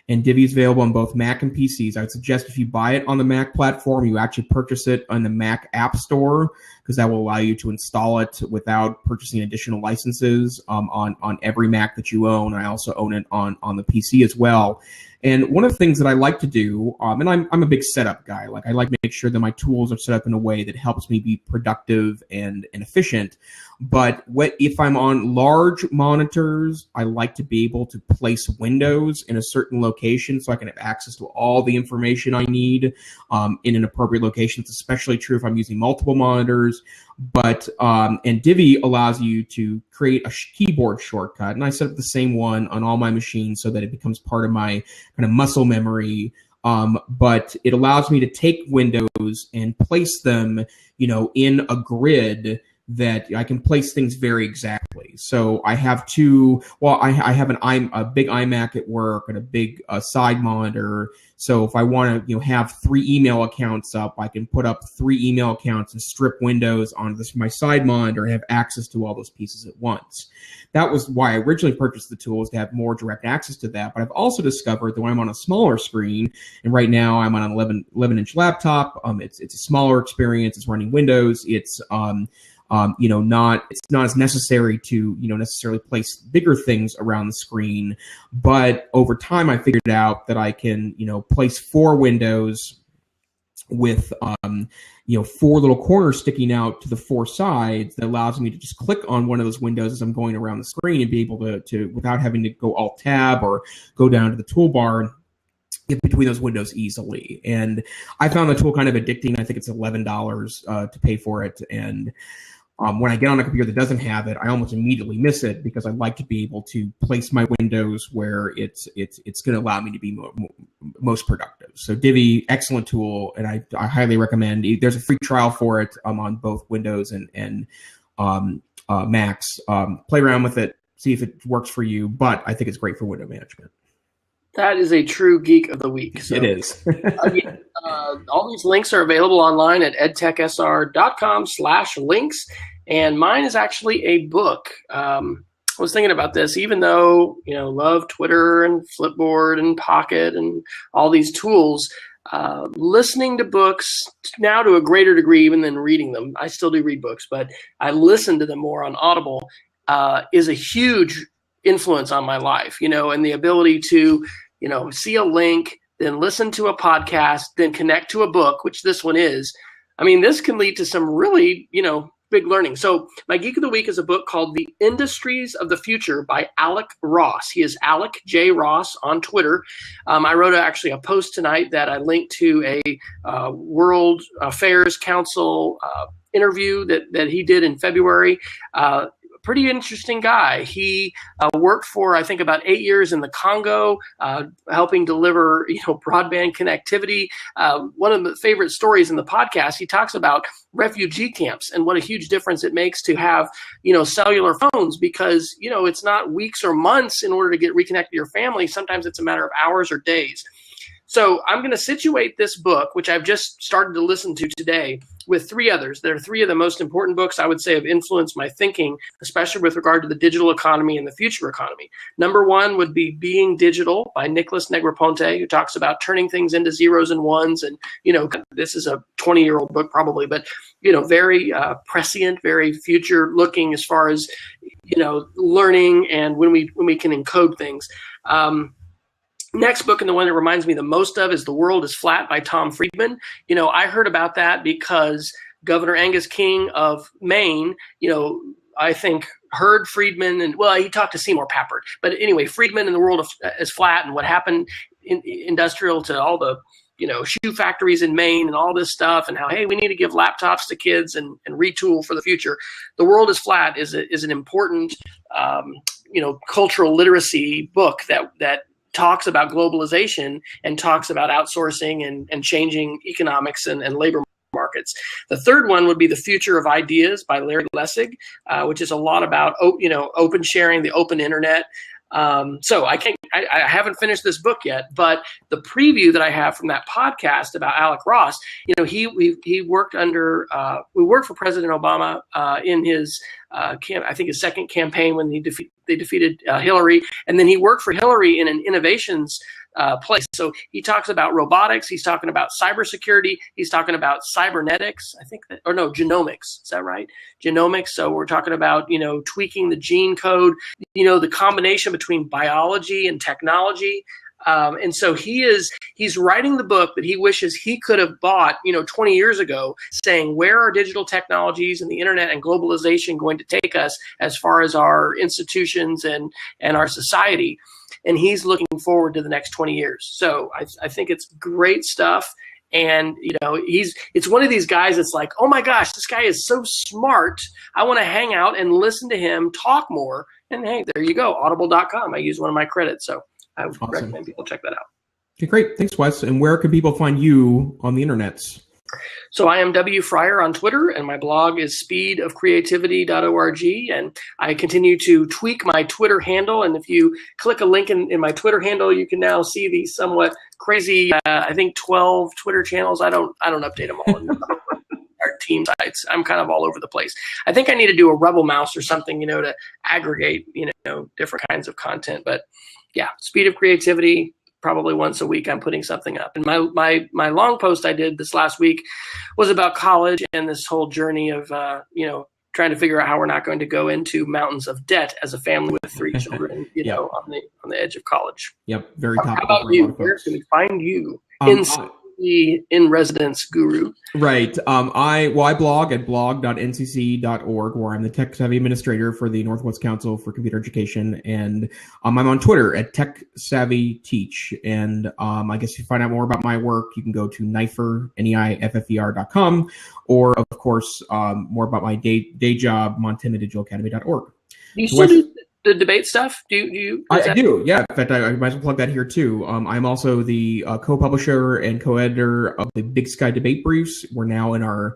And Divi is available on both Mac and PCs. I would suggest if you buy it on the Mac platform, you actually purchase it on the Mac App Store, because that will allow you to install it without purchasing additional licenses on every Mac that you own. I also own it on the PC as well. And one of the things that I like to do, and I'm a big setup guy, like I like to make sure that my tools are set up in a way that helps me be productive and efficient. But if I'm on large monitors, I like to be able to place windows in a certain location so I can have access to all the information I need in an appropriate location. It's especially true if I'm using multiple monitors. But and Divi allows you to create a keyboard shortcut, and I set up the same one on all my machines so that it becomes part of my kind of muscle memory. But it allows me to take windows and place them, in a grid that I can place things very exactly. So I have I have a big iMac at work and a big side monitor. So if I want to, have 3 email accounts up, I can put up 3 email accounts and strip windows onto my side monitor and have access to all those pieces at once. That was why I originally purchased the tools, to have more direct access to that. But I've also discovered that when I'm on a smaller screen, and right now I'm on an 11-inch laptop, it's a smaller experience. It's running Windows. It's it's not as necessary to, necessarily place bigger things around the screen. But over time, I figured out that I can, place 4 windows with, 4 little corners sticking out to the 4 sides. That allows me to just click on one of those windows as I'm going around the screen and be able to without having to go Alt Tab or go down to the toolbar, get between those windows easily. And I found the tool kind of addicting. I think it's $11 to pay for it. And when I get on a computer that doesn't have it, I almost immediately miss it, because I like to be able to place my windows where it's going to allow me to be most productive. So Divi, excellent tool, and I highly recommend. There's a free trial for it on both Windows and Macs. Play around with it, see if it works for you. But I think it's great for window management. That is a true Geek of the Week. So, it is. Again, all these links are available online at edtechsr.com/links. And mine is actually a book. I was thinking about this, even though, love Twitter and Flipboard and Pocket and all these tools, listening to books now to a greater degree even than reading them. I still do read books, but I listen to them more on Audible, is a huge influence on my life, and the ability to, see a link, then listen to a podcast, then connect to a book, which this one is. I mean, this can lead to some really, big learning. So my Geek of the Week is a book called The Industries of the Future by Alec Ross. He is Alec J. Ross on Twitter. I wrote actually a post tonight that I linked to a World Affairs Council interview that he did in February. Pretty interesting guy. He worked for, I think, about 8 years in the Congo, helping deliver, broadband connectivity. One of the favorite stories in the podcast, he talks about refugee camps and what a huge difference it makes to have, cellular phones, because, it's not weeks or months in order to get reconnected to your family. Sometimes it's a matter of hours or days. So I'm going to situate this book, which I've just started to listen to today, with three others. There are three of the most important books I would say have influenced my thinking, especially with regard to the digital economy and the future economy. Number one would be Being Digital by Nicholas Negroponte, who talks about turning things into zeros and ones. And, this is a 20-year-old book probably, but, very prescient, very future looking as far as, learning and when we can encode things. Next book, and the one that reminds me the most of, is The World is Flat by Tom Friedman. I heard about that because Governor Angus King of Maine, I think heard Friedman, and he talked to Seymour Papert. But anyway, Friedman and The World is Flat and what happened in industrial to all the, shoe factories in Maine and all this stuff, and how, hey, we need to give laptops to kids and retool for the future. The World is Flat is an important, cultural literacy book that talks about globalization and talks about outsourcing and changing economics and labor markets. The third one would be The Future of Ideas by Larry Lessig, which is a lot about, open sharing, the open internet. So I haven't finished this book yet, but the preview that I have from that podcast about Alec Ross, he worked we worked for President Obama in his I think his second campaign when they defeated Hillary, and then he worked for Hillary in an innovations place. So he talks about robotics. He's talking about cybersecurity. He's talking about cybernetics. Genomics. Is that right? Genomics. So we're talking about, tweaking the gene code, the combination between biology and technology. And so he's writing the book that he wishes he could have bought, 20 years ago, saying, where are digital technologies and the internet and globalization going to take us as far as our institutions and our society? And he's looking forward to the next 20 years. So I think it's great stuff. And, it's one of these guys that's like, oh my gosh, this guy is so smart. I want to hang out and listen to him talk more. And hey, there you go. Audible.com. I use one of my credits. So I would recommend people check that out. Okay, great. Thanks, Wes. And where can people find you on the internets? So I am W. Fryer on Twitter, and my blog is speedofcreativity.org. And I continue to tweak my Twitter handle. And if you click a link in my Twitter handle, you can now see the somewhat crazy, I think 12 Twitter channels. I don't update them all. Our team sites. I'm kind of all over the place. I think I need to do a Rebel Mouse or something, to aggregate, different kinds of content. But yeah, Speed of Creativity, probably once a week I'm putting something up. And my long post I did this last week was about college and this whole journey of, trying to figure out how we're not going to go into mountains of debt as a family with 3 children, on the edge of college. Yep. Very topical. How about you? Where can we find you? In residence guru. Right. I blog at blog.ncc.org, where I'm the tech savvy administrator for the Northwest Council for Computer Education, and I'm on Twitter at Tech Savvy Teach. And I guess if you find out more about my work, you can go to neiffer.com, or of course more about my day job, montanadigitalacademy.org. You still do the debate stuff? I do, yeah. In fact, I might as well plug that here too. I'm also the co-publisher and co-editor of the Big Sky Debate Briefs. We're now in I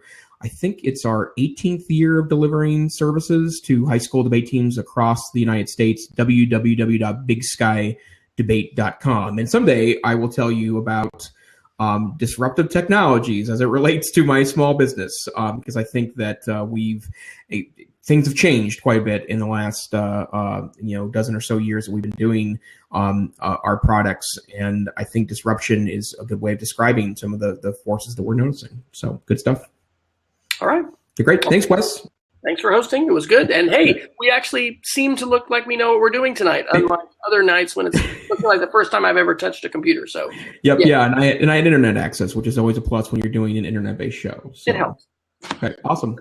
think it's our 18th year of delivering services to high school debate teams across the United States, www.bigskydebate.com. And someday I will tell you about disruptive technologies as it relates to my small business, because I think that things have changed quite a bit in the last dozen or so years that we've been doing our products, and I think disruption is a good way of describing some of the forces that we're noticing. So good stuff. All right. Okay, great. Thanks, Wes. Thanks for hosting. It was good. And hey, we actually seem to look like we know what we're doing tonight, unlike other nights when it's looking like the first time I've ever touched a computer. So Yep, yeah. And I had internet access, which is always a plus when you're doing an internet-based show. So. It helps. Okay, awesome.